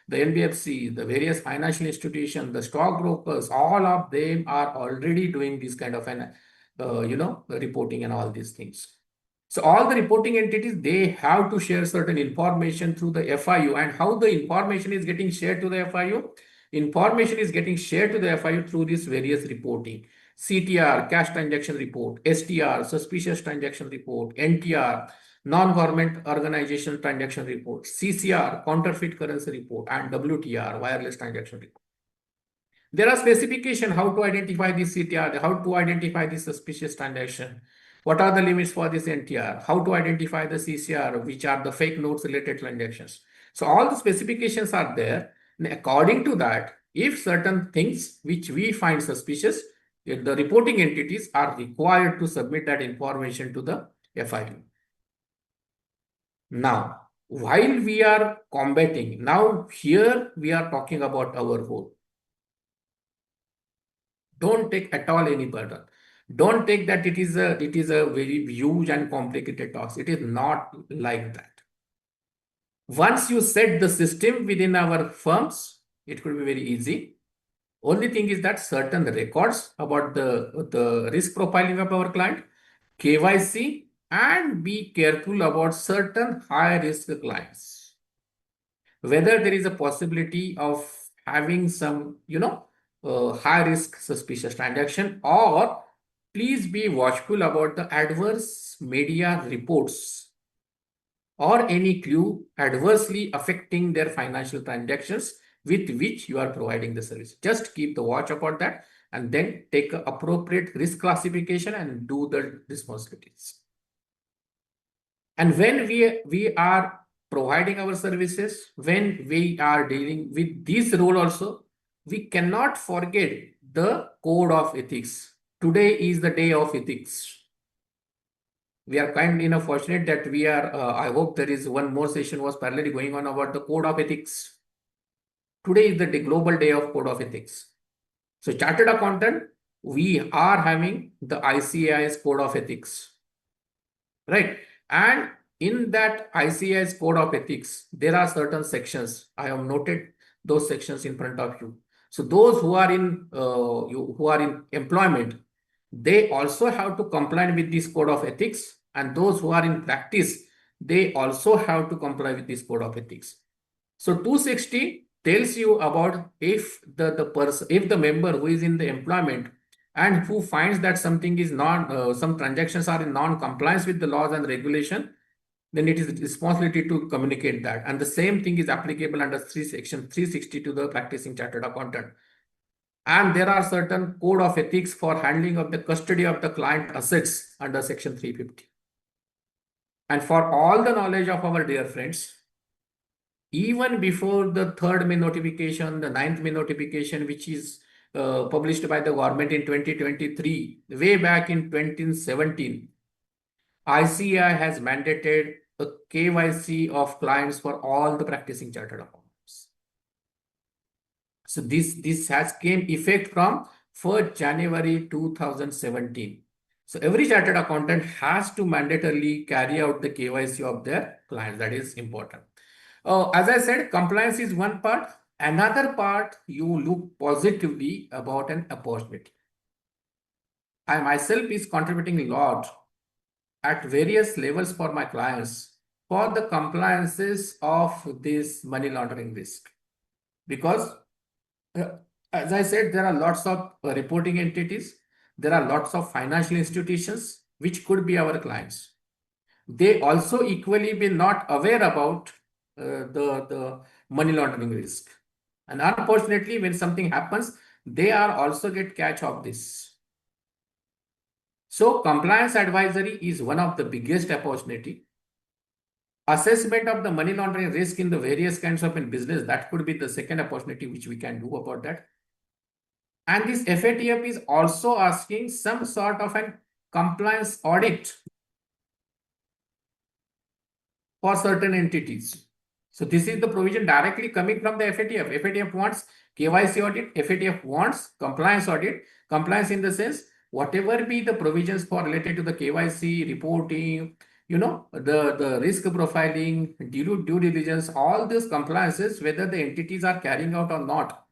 the NBFC, the various financial institutions, the stockbrokers, all of them are already doing this kind of an, reporting and all these things. So all the reporting entities, they have to share certain information through the FIU, and how the information is getting shared to the FIU. Information is getting shared to the FIU through this various reporting. CTR, cash transaction report, STR, suspicious transaction report, NTR, non-government organization transaction report, CCR, counterfeit currency report, and WTR, wireless transaction report. There are specifications how to identify this CTR, how to identify this suspicious transaction, what are the limits for this NTR, how to identify the CCR, which are the fake notes related transactions. So all the specifications are there. And according to that, if certain things which we find suspicious, the reporting entities are required to submit that information to the FIU. Now, while we are combating, now here we are talking about our role. Don't take at all any burden. Don't take that it is a very huge and complicated task. It is not like that. Once you set the system within our firms, it could be very easy. Only thing is that certain records about the risk profiling of our client, KYC, and be careful about certain high risk clients. Whether there is a possibility of having some, high risk suspicious transaction, or please be watchful about the adverse media reports or any clue adversely affecting their financial transactions with which you are providing the service. Just keep the watch about that, and then take appropriate risk classification and do the responsibilities. And when we are providing our services, when we are dealing with this role also, we cannot forget the code of ethics. Today is the day of ethics. We are kind enough fortunate that we are, I hope there is one more session was parallelly going on about the code of ethics. Today is the global day of code of ethics. So chartered accountant, we are having the ICAI's code of ethics, right? And in that ICAI's code of ethics, there are certain sections. I have noted those sections in front of you. So those who are in employment, they also have to comply with this code of ethics, and those who are in practice, they also have to comply with this code of ethics. So 260 tells you about if the member who is in the employment and who finds that something is some transactions are in non-compliance with the laws and regulation, then it is responsibility to communicate that. And the same thing is applicable under section 360 to the practicing chartered accountant. And there are certain code of ethics for handling of the custody of the client assets under section 350. And for all the knowledge of our dear friends, even before the third May notification, the ninth May notification, which is published by the government in 2023, way back in 2017, ICAI has mandated a KYC of clients for all the practicing chartered accountants. So this has came effect from 1st January 2017. So every chartered accountant has to mandatorily carry out the KYC of their clients. That is important. As I said, compliance is one part. Another part, you look positively about an opportunity. I myself is contributing a lot at various levels for my clients for the compliances of this money laundering risk. Because as I said, there are lots of reporting entities. There are lots of financial institutions which could be our clients. They also equally be not aware about the money laundering risk. And unfortunately, when something happens, they are also get catch of this. So compliance advisory is one of the biggest opportunity. Assessment of the money laundering risk in the various kinds of in business, that could be the second opportunity which we can do about that. And this FATF is also asking some sort of an compliance audit for certain entities. So this is the provision directly coming from the FATF. FATF wants KYC audit. FATF wants compliance audit. Compliance in the sense, whatever be the provisions for related to the KYC reporting, the risk profiling, due diligence, all these compliances, whether the entities are carrying out or not.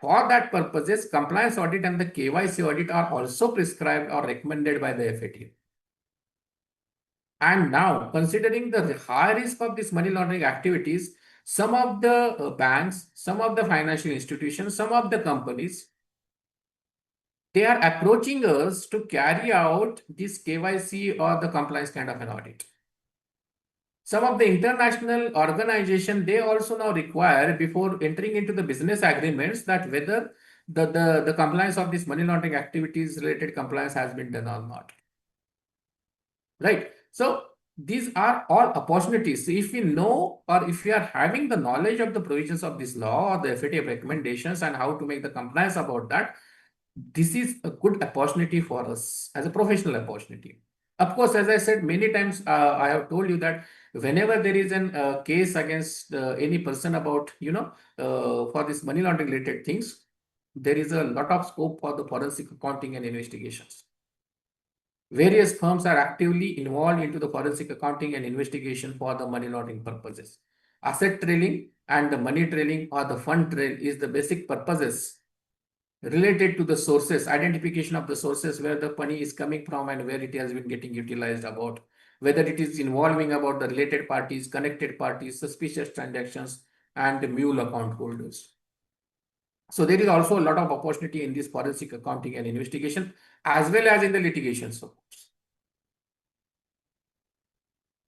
For that purposes, compliance audit and the KYC audit are also prescribed or recommended by the FATF. And now, considering the high risk of this money laundering activities, some of the banks, some of the financial institutions, some of the companies, they are approaching us to carry out this KYC or the compliance kind of an audit. Some of the international organizations, they also now require, before entering into the business agreements, that whether the compliance of this money laundering activities related compliance has been done or not. Right. So these are all opportunities. So if we know, or if we are having the knowledge of the provisions of this law or the FATF recommendations and how to make the compliance about that, this is a good opportunity for us as a professional opportunity. Of course, as I said many times, I have told you that whenever there is a case against any person about, for this money laundering related things, there is a lot of scope for the forensic accounting and investigations. Various firms are actively involved into the forensic accounting and investigation for the money laundering purposes. Asset trailing and the money trailing or the fund trail is the basic purposes related to the sources, identification of the sources where the money is coming from and where it has been getting utilized about, whether it is involving about the related parties, connected parties, suspicious transactions, and the mule account holders. So there is also a lot of opportunity in this forensic accounting and investigation, as well as in the litigation supports.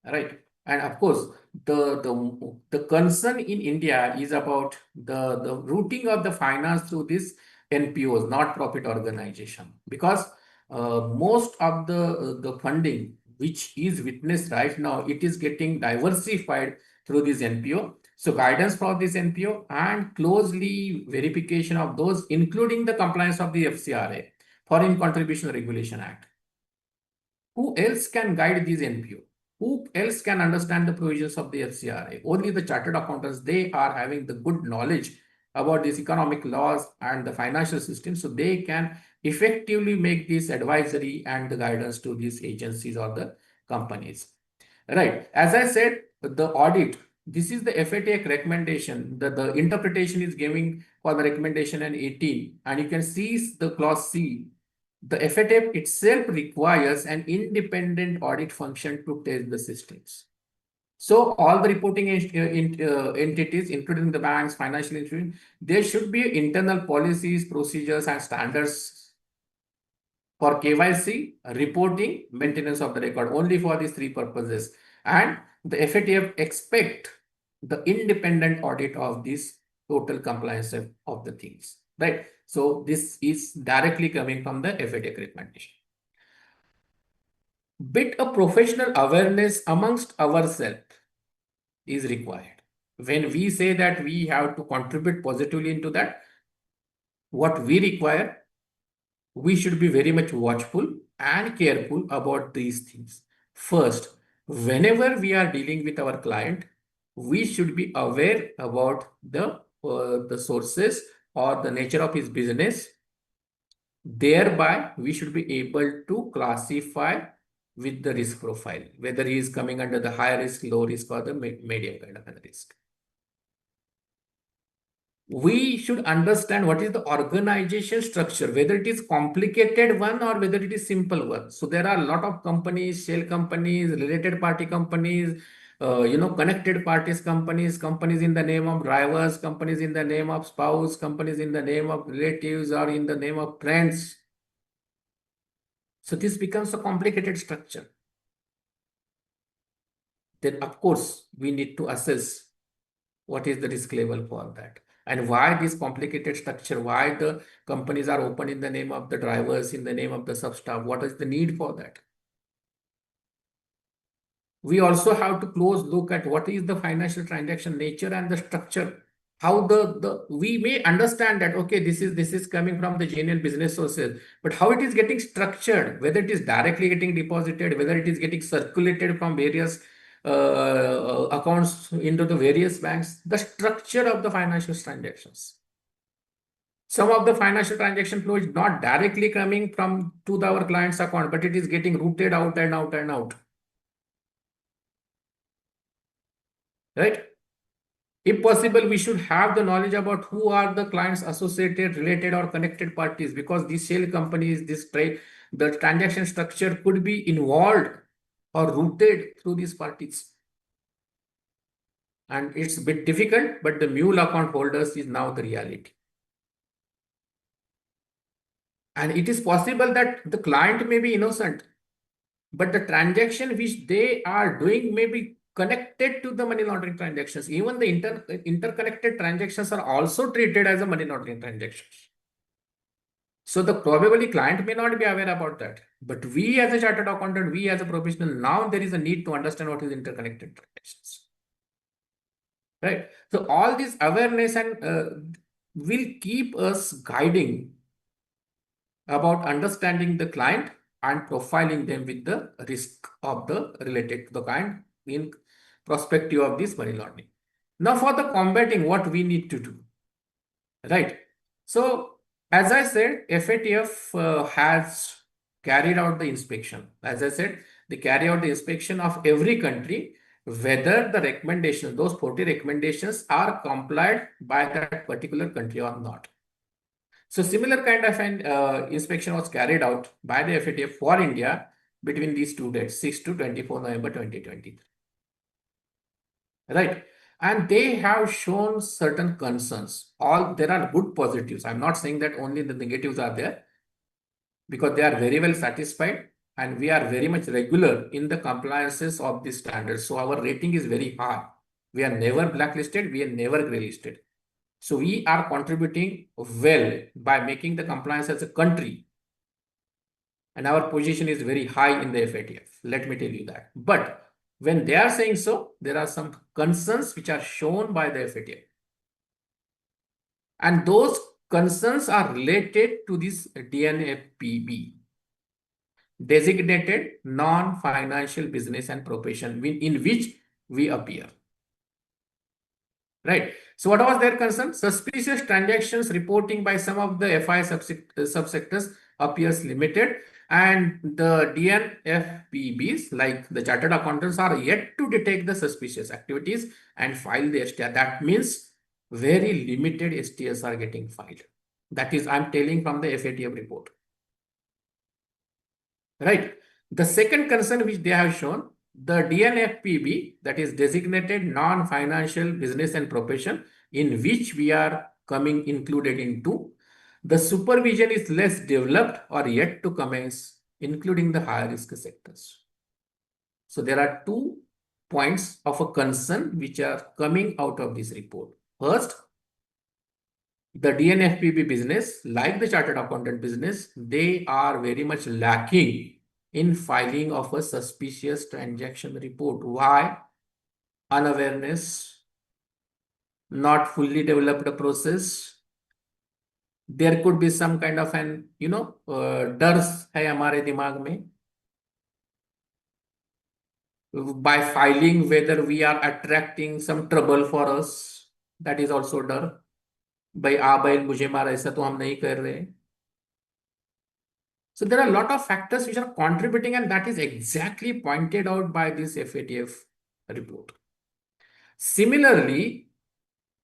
Right. And of course, the concern in India is about the routing of the finance through this NPOs, not-profit organization, because most of the funding which is witnessed right now, it is getting diversified through this NPO. So guidance for this NPO and closely verification of those, including the compliance of the FCRA, Foreign Contribution Regulation Act. Who else can guide these NPO? Who else can understand the provisions of the FCRA? Only the chartered accountants, they are having the good knowledge about these economic laws and the financial system, so they can effectively make this advisory and the guidance to these agencies or the companies. Right. As I said, the audit, this is the FATF recommendation. The interpretation is giving for the recommendation in 18, and you can see the clause C. The FATF itself requires an independent audit function to test the systems. So all the reporting entities, including the banks, financial institutions, there should be internal policies, procedures, and standards for KYC, reporting, maintenance of the record, only for these three purposes. And the FATF expect the independent audit of this total compliance of the things, right? So this is directly coming from the FATF recommendation. bit a professional awareness amongst ourselves is required. When we say that we have to contribute positively into that, what we require, we should be very much watchful and careful about these things. First, whenever we are dealing with our client, we should be aware about the sources or the nature of his business. Thereby, we should be able to classify with the risk profile, whether he is coming under the high risk, low risk, or the medium kind of a risk. We should understand what is the organization structure, whether it is complicated one or whether it is simple one. So there are a lot of companies, shell companies, related party companies, connected parties companies, companies in the name of drivers, companies in the name of spouse, companies in the name of relatives or in the name of friends. So this becomes a complicated structure. Then of course, we need to assess what is the risk level for that. And why this complicated structure, why the companies are open in the name of the drivers, in the name of the sub-staff, what is the need for that? We also have to close look at what is the financial transaction nature and the structure. How we may understand that, okay, this is coming from the genuine business sources, but how it is getting structured, whether it is directly getting deposited, whether it is getting circulated from various accounts into the various banks, the structure of the financial transactions. Some of the financial transaction flow is not directly coming from to our client's account, but it is getting routed out and out and out. Right? If possible, we should have the knowledge about who are the clients associated, related, or connected parties, because these shell companies, the transaction structure could be involved or routed through these parties. And it's a bit difficult, but the mule account holders is now the reality. And it is possible that the client may be innocent, but the transaction which they are doing may be connected to the money laundering transactions. Even the interconnected transactions are also treated as a money laundering transactions. So the probably client may not be aware about that, but we as a chartered accountant, we as a professional, now there is a need to understand what is interconnected transactions. Right. So all this awareness and will keep us guiding about understanding the client and profiling them with the risk of the related to the client in perspective of this money laundering. Now for the combating, what we need to do, right? So as I said, FATF has carried out the inspection. As I said, they carry out the inspection of every country, whether the recommendations, those 40 recommendations are complied by that particular country or not. So similar kind of an inspection was carried out by the FATF for India between these two dates, 6 to 24 November 2023. Right. And they have shown certain concerns. There are good positives. I'm not saying that only the negatives are there, because they are very well satisfied and we are very much regular in the compliances of these standards. So our rating is very high. We are never blacklisted. We are never graylisted. So we are contributing well by making the compliance as a country. And our position is very high in the FATF. Let me tell you that. But when they are saying so, there are some concerns which are shown by the FATF. And those concerns are related to this DNFPB, designated non-financial business and profession, in which we appear. Right. So what was their concern? Suspicious transactions reporting by some of the FI subsectors appears limited, and the DNFPBs, like the chartered accountants, are yet to detect the suspicious activities and file the STR. That means very limited STRs are getting filed. That is, I'm telling from the FATF report. Right. The second concern which they have shown, the DNFPB, that is designated non-financial business and profession, in which we are coming included into, the supervision is less developed or yet to commence, including the higher risk sectors. So there are 2 points of a concern which are coming out of this report. First, the DNFPB business, like the chartered accountant business, they are very much lacking in filing of a suspicious transaction report. Why? Unawareness, not fully developed process. There could be some kind of an, डर है हमारे दिमाग में. By filing, whether we are attracting some trouble for us, that is also डर. भाई आ बैल मुझे मार, ऐसा तो हम नहीं कर रहे. So there are a lot of factors which are contributing, and that is exactly pointed out by this FATF report. Similarly,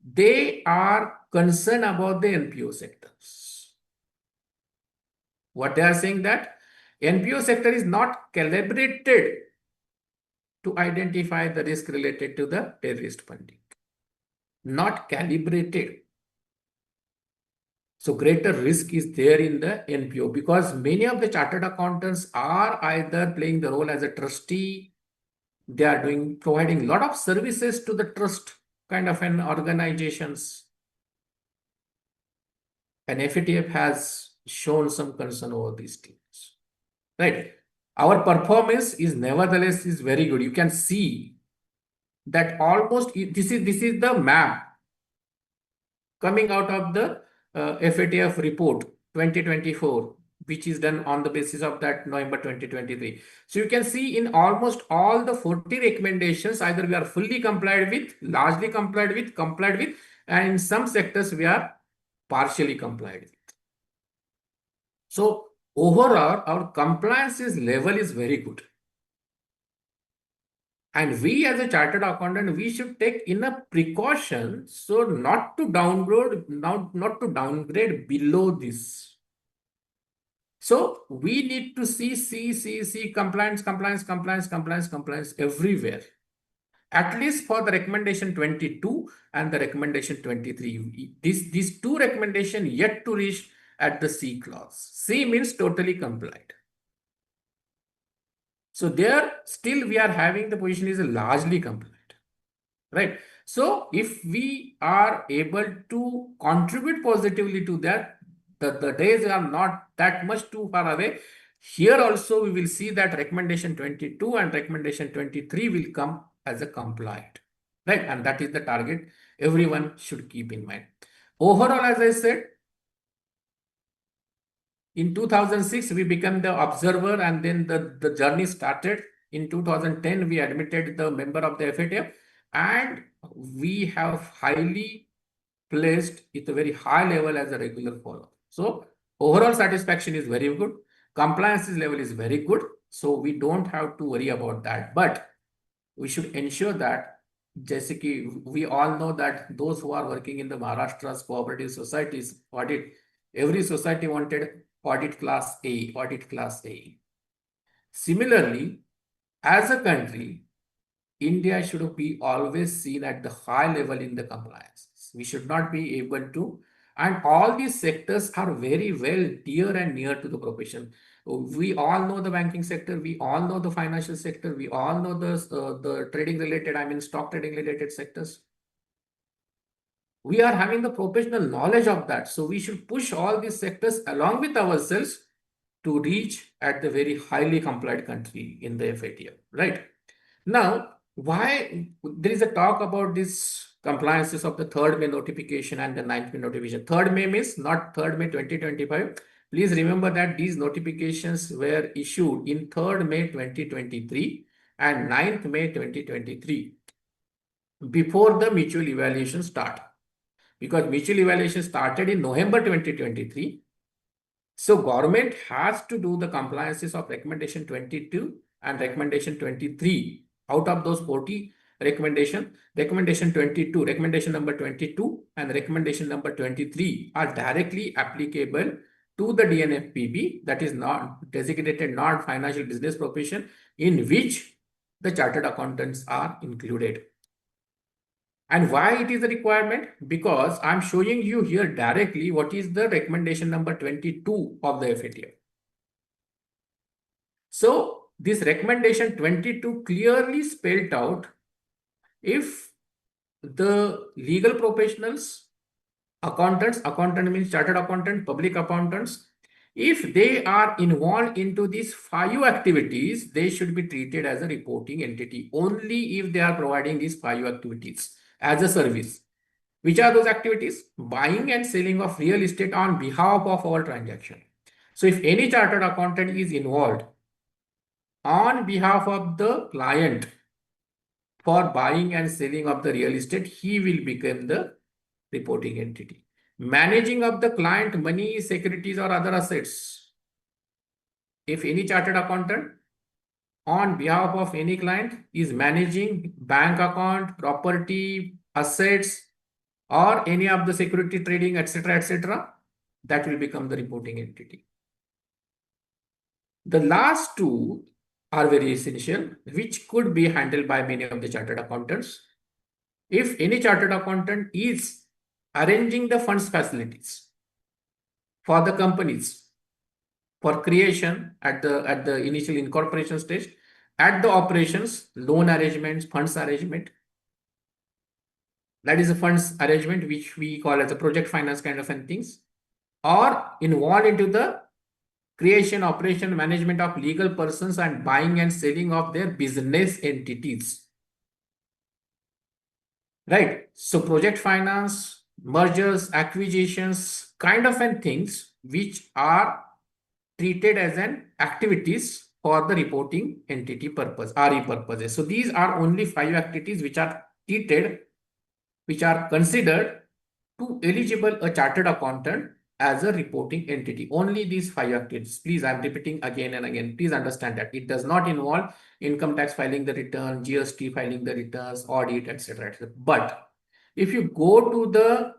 they are concerned about the NPO sectors. What they are saying that NPO sector is not calibrated to identify the risk related to the terrorist funding. Not calibrated. So greater risk is there in the NPO because many of the chartered accountants are either playing the role as a trustee, they are providing a lot of services to the trust kind of an organizations. And FATF has shown some concern over these things. Right. Our performance is nevertheless is very good. You can see that almost this is the map coming out of the FATF report 2024, which is done on the basis of that November 2023. So you can see in almost all the 40 recommendations, either we are fully complied with, largely complied with, and in some sectors we are partially complied with. So overall, our compliance level is very good. And we as a chartered accountant, we should take enough precaution so not to downgrade, not to downgrade below this. So we need to see compliance everywhere. At least for the recommendation 22 and the recommendation 23. These two recommendations yet to reach at the C clause. C means totally complied. So there still we are having the position is largely compliant, right? So if we are able to contribute positively to that, the days are not that much too far away. Here also we will see that recommendation 22 and recommendation 23 will come as a compliant, right? And that is the target everyone should keep in mind. Overall, as I said, in 2006, we became the observer and then the journey started. In 2010, we admitted the member of the FATF and we have highly placed at a very high level as a regular follower. So overall satisfaction is very good. Compliance level is very good. So we don't have to worry about that. But we should ensure that, जैसे कि we all know that those who are working in the Maharashtra's cooperative societies audit, every society wanted audit class A, audit class A. Similarly, as a country, India should be always seen at the high level in the compliance. We should not be able to, and all these sectors are very well dear and near to the profession. We all know the banking sector, we all know the financial sector, we all know the trading related, I mean stock trading related sectors. We are having the professional knowledge of that. So we should push all these sectors along with ourselves to reach at the very highly compliant country in the FATF, right? Now, why there is a talk about this compliances of the 3rd May notification and the 9th May notification. 3rd May means not 3rd May 2025. Please remember that these notifications were issued in 3rd May 2023 and 9th May 2023 before the mutual evaluation start. Because mutual evaluation started in November 2023. So government has to do the compliances of recommendation 22 and recommendation 23. Out of those 40 recommendation 22, recommendation number 22 and recommendation number 23 are directly applicable to the DNFPB, that is not designated non-financial business profession, in which the chartered accountants are included. And why it is a requirement? Because I'm showing you here directly what is the recommendation number 22 of the FATF. So this recommendation 22 clearly spelled out if the legal professionals, accountants, accountant means chartered accountant, public accountants, If they are involved into these 5 activities, they should be treated as a reporting entity only if they are providing these 5 activities as a service. Which are those activities? Buying and selling of real estate on behalf of our transaction. So if any chartered accountant is involved on behalf of the client for buying and selling of the real estate, he will become the reporting entity. Managing of the client money, securities or other assets. If any chartered accountant on behalf of any client is managing bank account, property, assets, or any of the security trading, etc., that will become the reporting entity. The last two are very essential, which could be handled by many of the chartered accountants. If any chartered accountant is arranging the funds facilities for the companies for creation at the initial incorporation stage, at the operations, loan arrangements, funds arrangement, that is a funds arrangement which we call as a project finance kind of things, or involved into the creation, operation, management of legal persons and buying and selling of their business entities. Right. So project finance, mergers, acquisitions, kind of things which are treated as an activities for the reporting entity purpose, RE purposes. So these are only 5 activities which are treated, which are considered to eligible a chartered accountant as a reporting entity. Only these 5 activities. Please, I'm repeating again and again. Please understand that it does not involve income tax filing the return, GST filing the returns, audit, etc. But if you go to the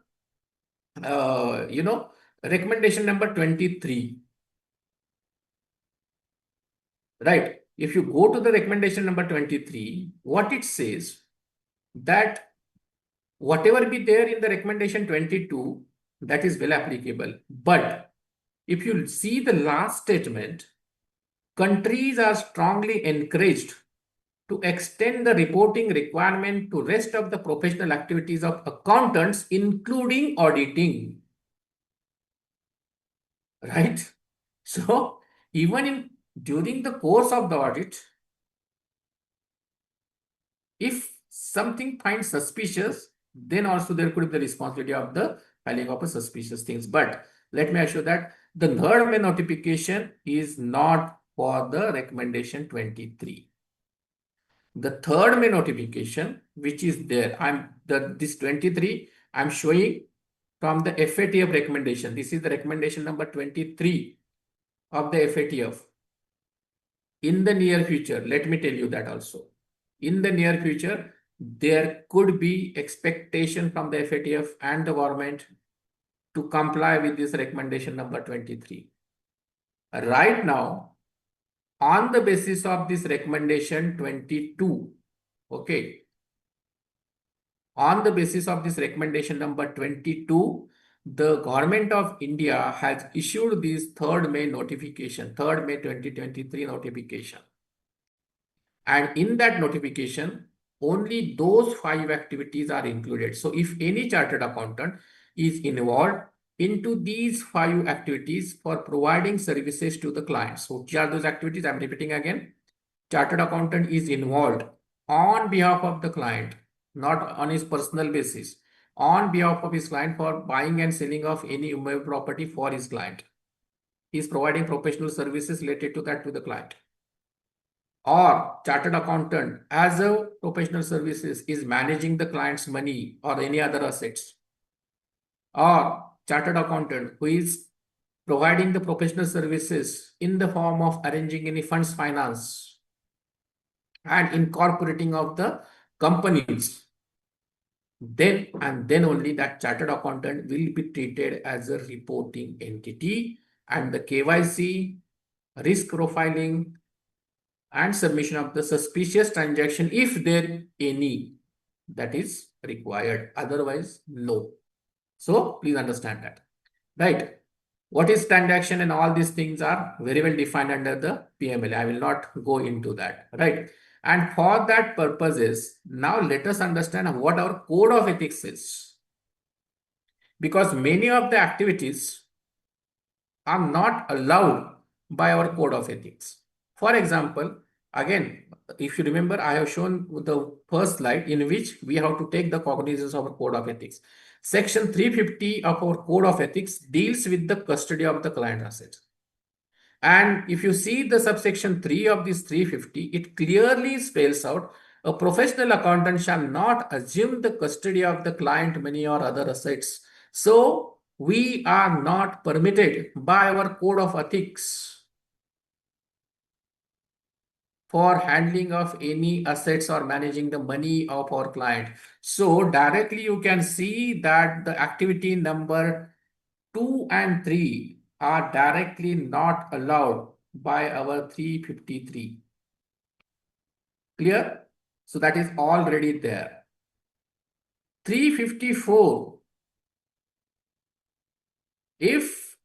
recommendation number 23, right? If you go to the recommendation number 23, what it says that whatever be there in the recommendation 22, that is well applicable. But if you see the last statement, countries are strongly encouraged to extend the reporting requirement to rest of the professional activities of accountants, including auditing. Right? So even during the course of the audit, if something finds suspicious, then also there could be the responsibility of the filing of a suspicious things. But let me assure that the third May notification is not for the recommendation 23. The third May notification, which is there, this 23, I'm showing from the FATF recommendation. This is the recommendation number 23 of the FATF. In the near future, let me tell you that also. In the near future, there could be expectation from the FATF and the government to comply with this recommendation number 23. Right now, on the basis of this recommendation 22, okay, on the basis of this recommendation number 22, the government of India has issued this 3rd May notification, 3rd May 2023 notification. And in that notification, only those 5 activities are included. So if any chartered accountant is involved into these 5 activities for providing services to the clients. So which are those activities? I'm repeating again. Chartered accountant is involved on behalf of the client, not on his personal basis, on behalf of his client for buying and selling of any immovable property for his client. He is providing professional services related to that to the client. Or chartered accountant as a professional services is managing the client's money or any other assets. Or chartered accountant who is providing the professional services in the form of arranging any funds finance and incorporating of the companies, then and then only that chartered accountant will be treated as a reporting entity, and the KYC, risk profiling, and submission of the suspicious transaction, if there any, that is required. Otherwise, no. So please understand that, right? What is transaction and all these things are very well defined under the PML. I will not go into that, right? And for that purposes, now let us understand what our code of ethics is. Because many of the activities are not allowed by our code of ethics. For example, again, if you remember, I have shown the first slide in which we have to take the cognizance of our code of ethics. Section 350 of our code of ethics deals with the custody of the client assets. And if you see the subsection 3 of this 350, it clearly spells out a professional accountant shall not assume the custody of the client money or other assets. So we are not permitted by our code of ethics for handling of any assets or managing the money of our client. So directly you can see that the activity number 2 and 3 are directly not allowed by our 353. Clear? So that is already there. 354. If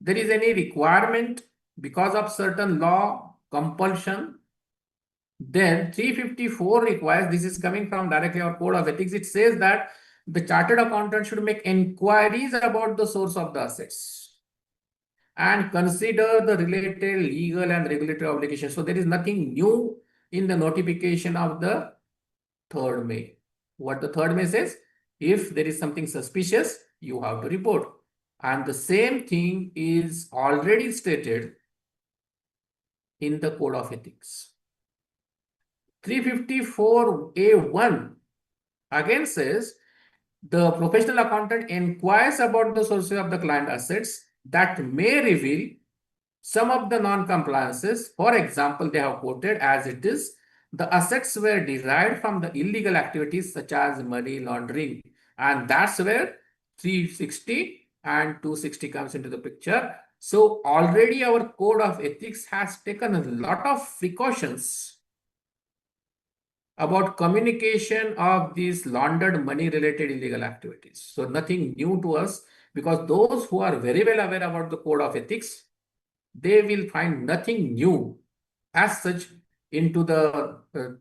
there is any requirement because of certain law compulsion, then 354 requires, this is coming from directly our code of ethics, it says that the chartered accountant should make inquiries about the source of the assets and consider the related legal and regulatory obligations. So there is nothing new in the notification of the 3rd May. What the 3rd May says, if there is something suspicious, you have to report. And the same thing is already stated in the code of ethics. 354A1 again says the professional accountant inquires about the sources of the client assets that may reveal some of the non-compliances. For example, they have quoted as it is, the assets were derived from the illegal activities such as money laundering. And that's where 360 and 260 comes into the picture. So already our code of ethics has taken a lot of precautions about communication of these laundered money related illegal activities. So nothing new to us, because those who are very well aware about the code of ethics, they will find nothing new as such into the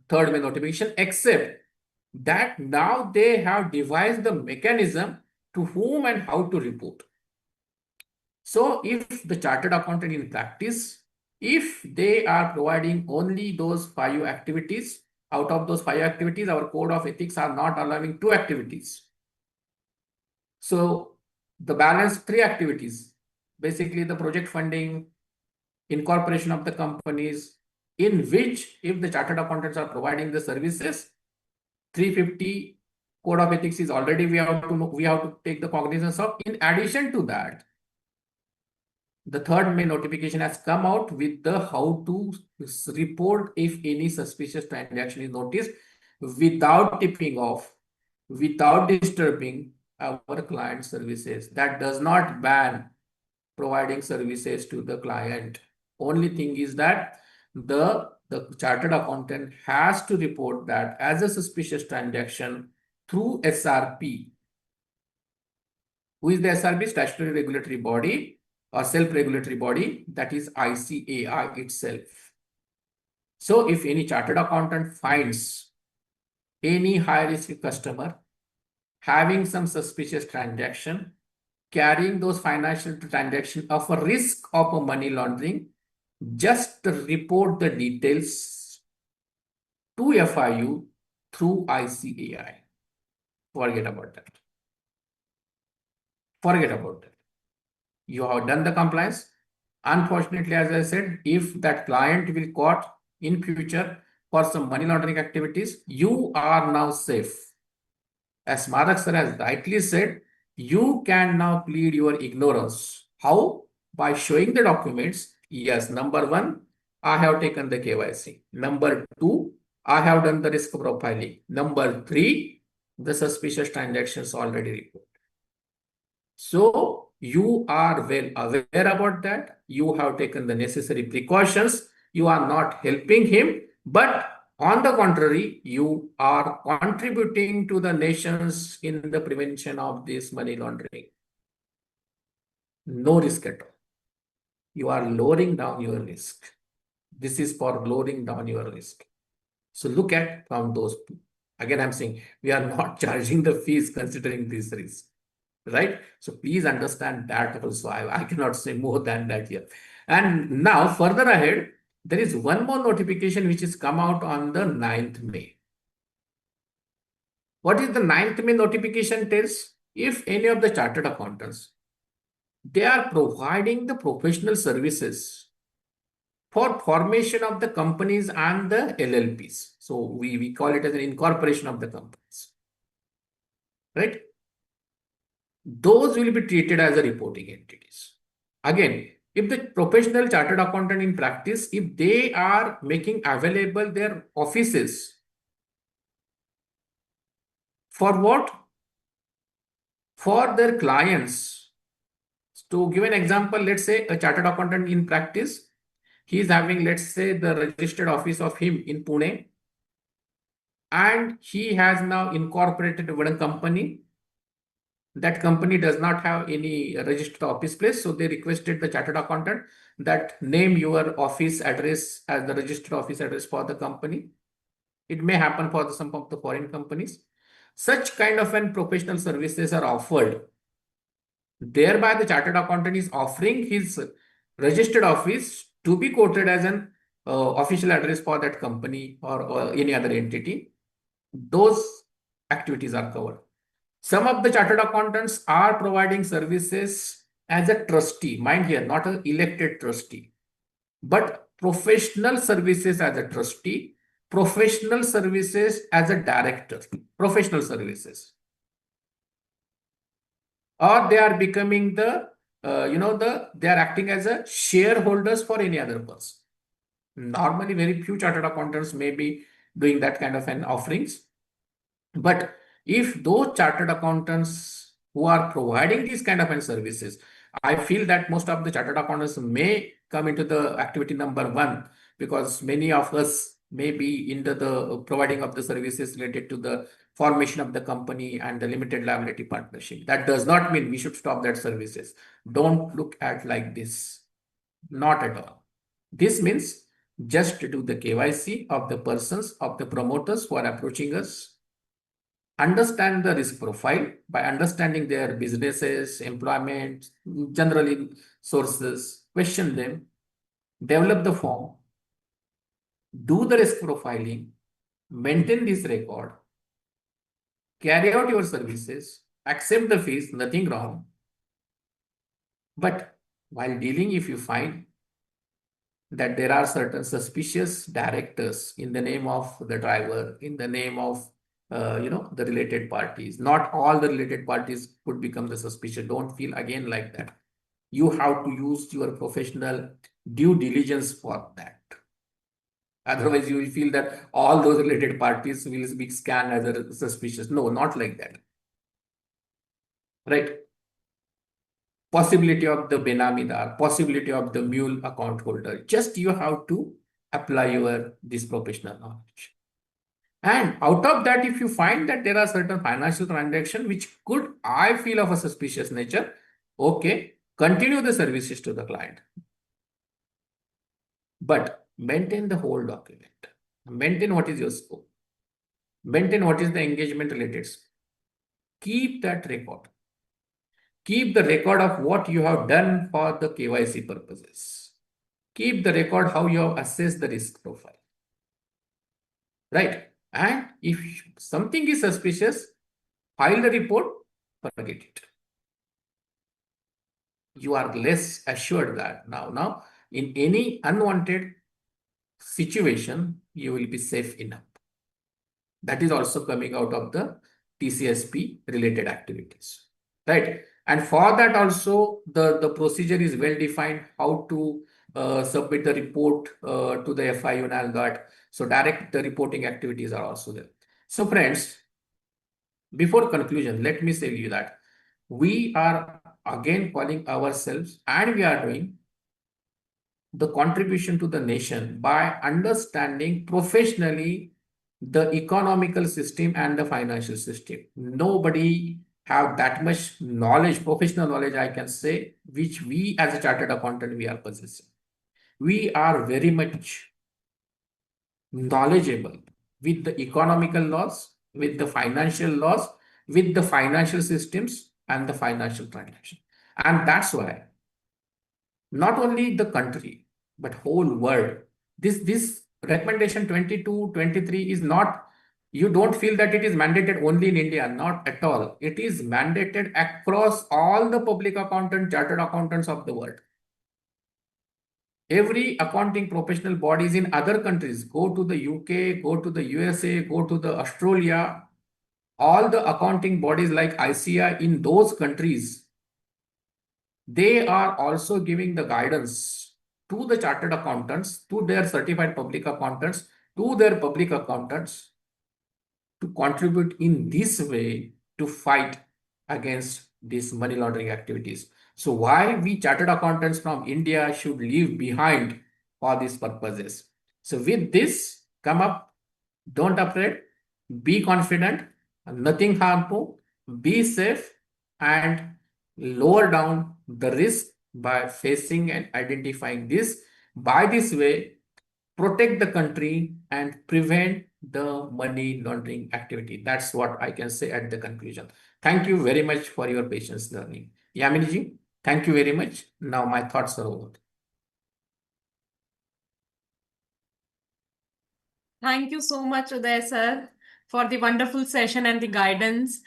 3rd May notification, except that now they have devised the mechanism to whom and how to report. So if the chartered accountant in practice, if they are providing only those 5 activities, out of those 5 activities, our code of ethics are not allowing 2 activities. So the balance 3 activities, basically the project funding, incorporation of the companies, in which if the chartered accountants are providing the services, 350 code of ethics is already we have to take the cognizance of. In addition to that, the 3rd May notification has come out with the how to report if any suspicious transaction is noticed without tipping off, without disturbing our client services. That does not ban providing services to the client. Only thing is that the chartered accountant has to report that as a suspicious transaction through SRP. Who is the SRP? Statutory regulatory body or self-regulatory body, that is ICAI itself. So if any chartered accountant finds any high-risk customer having some suspicious transaction, carrying those financial transactions of a risk of a money laundering, just report the details to FIU through ICAI. Forget about that. Forget about that. You have done the compliance. Unfortunately, as I said, if that client will caught in future for some money laundering activities, you are now safe. As Madak sir has rightly said, you can now plead your ignorance. How? By showing the documents. Yes, number 1, I have taken the KYC. Number 2, I have done the risk profiling. Number 3, the suspicious transactions already reported. So you are well aware about that. You have taken the necessary precautions. You are not helping him, but on the contrary, you are contributing to the nations in the prevention of this money laundering. No risk at all. You are lowering down your risk. This is for lowering down your risk. So look at from those two. Again, I'm saying we are not charging the fees considering this risk. right? So please understand that also. I cannot say more than that here. And now further ahead, there is one more notification which is come out on the 9th May. What is the 9th May notification tells? If any of the chartered accountants, they are providing the professional services for formation of the companies and the LLPs. So we call it as an incorporation of the companies, right? Those will be treated as a reporting entities. Again, if the professional chartered accountant in practice, if they are making available their offices for what? For their clients. To give an example, let's say a chartered accountant in practice, he is having, let's say, the registered office of him in Pune, and he has now incorporated one company. That company does not have any registered office place, so they requested the chartered accountant that name your office address as the registered office address for the company. It may happen for some of the foreign companies. Such kind of an professional services are offered. Thereby, the chartered accountant is offering his registered office to be quoted as an official address for that company or any other entity. Those activities are covered. Some of the chartered accountants are providing services as a trustee. Mind here, not an elected trustee, but professional services as a trustee, professional services as a director, professional services. Or they are becoming the, they are acting as a shareholders for any other person. Normally, very few chartered accountants may be doing that kind of an offerings. But if those chartered accountants who are providing these kind of services, I feel that most of the chartered accountants may come into the activity number 1, because many of us may be into the providing of the services related to the formation of the company and the limited liability partnership. That does not mean we should stop that services. Don't look at like this. Not at all. This means just to do the KYC of the persons, of the promoters who are approaching us, understand the risk profile by understanding their businesses, employment, generally sources, question them, develop the form, do the risk profiling, maintain this record, carry out your services, accept the fees, nothing wrong. But while dealing, if you find that there are certain suspicious directors in the name of the driver, in the name of the related parties. Not all the related parties could become the suspicious. Don't feel again like that. You have to use your professional due diligence for that. Otherwise, you will feel that all those related parties will be scanned as a suspicious. No, not like that. Right? Possibility of the benamidar, possibility of the mule account holder. Just you have to apply your this professional knowledge. And out of that, if you find that there are certain financial transactions which could, I feel, of a suspicious nature, okay, continue the services to the client. But maintain the whole document. Maintain what is your scope. Maintain what is the engagement related scope. Keep that record. Keep the record of what you have done for the KYC purposes. Keep the record how you have assessed the risk profile. Right? And if something is suspicious, file the report, forget it. You are less assured that now in any unwanted situation, you will be safe enough. That is also coming out of the TCSP related activities, right? And for that also, the procedure is well defined, how to submit the report to the FIU and ALGAT. So direct the reporting activities are also there. So friends, before conclusion, let me tell you that we are again calling ourselves, and we are doing the contribution to the nation by understanding professionally the economical system and the financial system. Nobody have that much knowledge, professional knowledge, I can say, which we as a chartered accountant, we are possessing. We are very much knowledgeable with the economical laws, with the financial laws, with the financial systems, and the financial transaction. And that's why not only the country, but whole world, this recommendation 22-23 is not, you don't feel that it is mandated only in India, not at all. It is mandated across all the public accountant, chartered accountants of the world. Every accounting professional bodies in other countries, go to the UK, go to the USA, go to the Australia, all the accounting bodies like ICI in those countries, they are also giving the guidance to the chartered accountants, to their certified public accountants, to their public accountants to contribute in this way to fight against these money laundering activities. So why we chartered accountants from India should leave behind for these purposes. So with this, come up, don't afraid, be confident, nothing harmful, be safe, and lower down the risk by facing and identifying this. By this way, protect the country and prevent the money laundering activity. That's what I can say at the conclusion. Thank you very much for your patience learning. Yaminiji, thank you very much. Now my thoughts are over. Thank you so much, Uday sir, for the wonderful session and the guidance.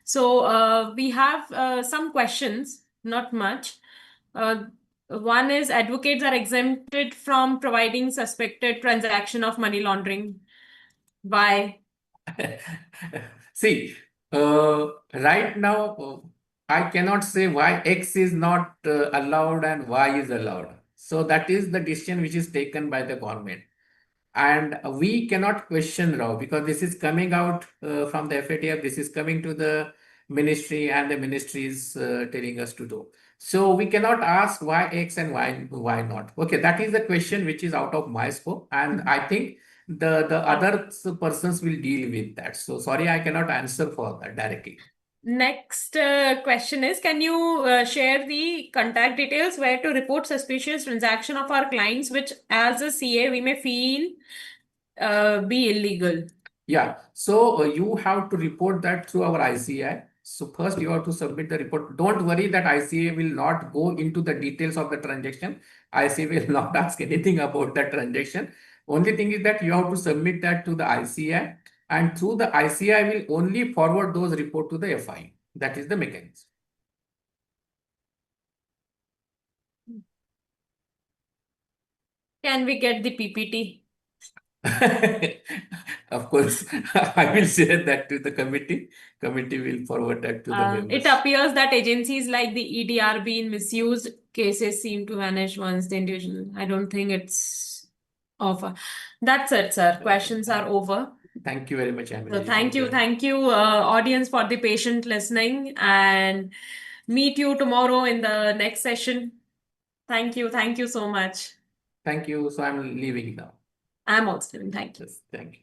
So we have some questions, not much. One is advocates are exempted from providing suspected transaction of money laundering. Why? See, right now, I cannot say why X is not allowed and Y is allowed. So that is the decision which is taken by the government. And we cannot question Rao because this is coming out from the FATF, this is coming to the ministry, and the ministry is telling us to do. So we cannot ask why X and why not. Okay, that is the question which is out of my scope, and I think the other persons will deal with that. So sorry, I cannot answer for that directly. Next question is, can you share the contact details where to report suspicious transaction of our clients, which as a CA we may feel be illegal? Yeah, so you have to report that through our ICI. So first you have to submit the report. Don't worry that ICA will not go into the details of the transaction. ICA will not ask anything about that transaction. Only thing is that you have to submit that to the ICI, and through the ICI will only forward those report to the FI. That is the mechanism. Can we get the PPT? Of course, I will share that to the committee. Committee will forward that to the members. It appears that agencies like the EDRB in misused cases seem to vanish once the individual. I don't think it's over. That's it, sir. Questions are over. Thank you very much, Emily. So thank you, audience, for the patient listening, and meet you tomorrow in the next session. Thank you so much. Thank you. So I'm leaving now. I'm also leaving. Thank you. Yes, thank you.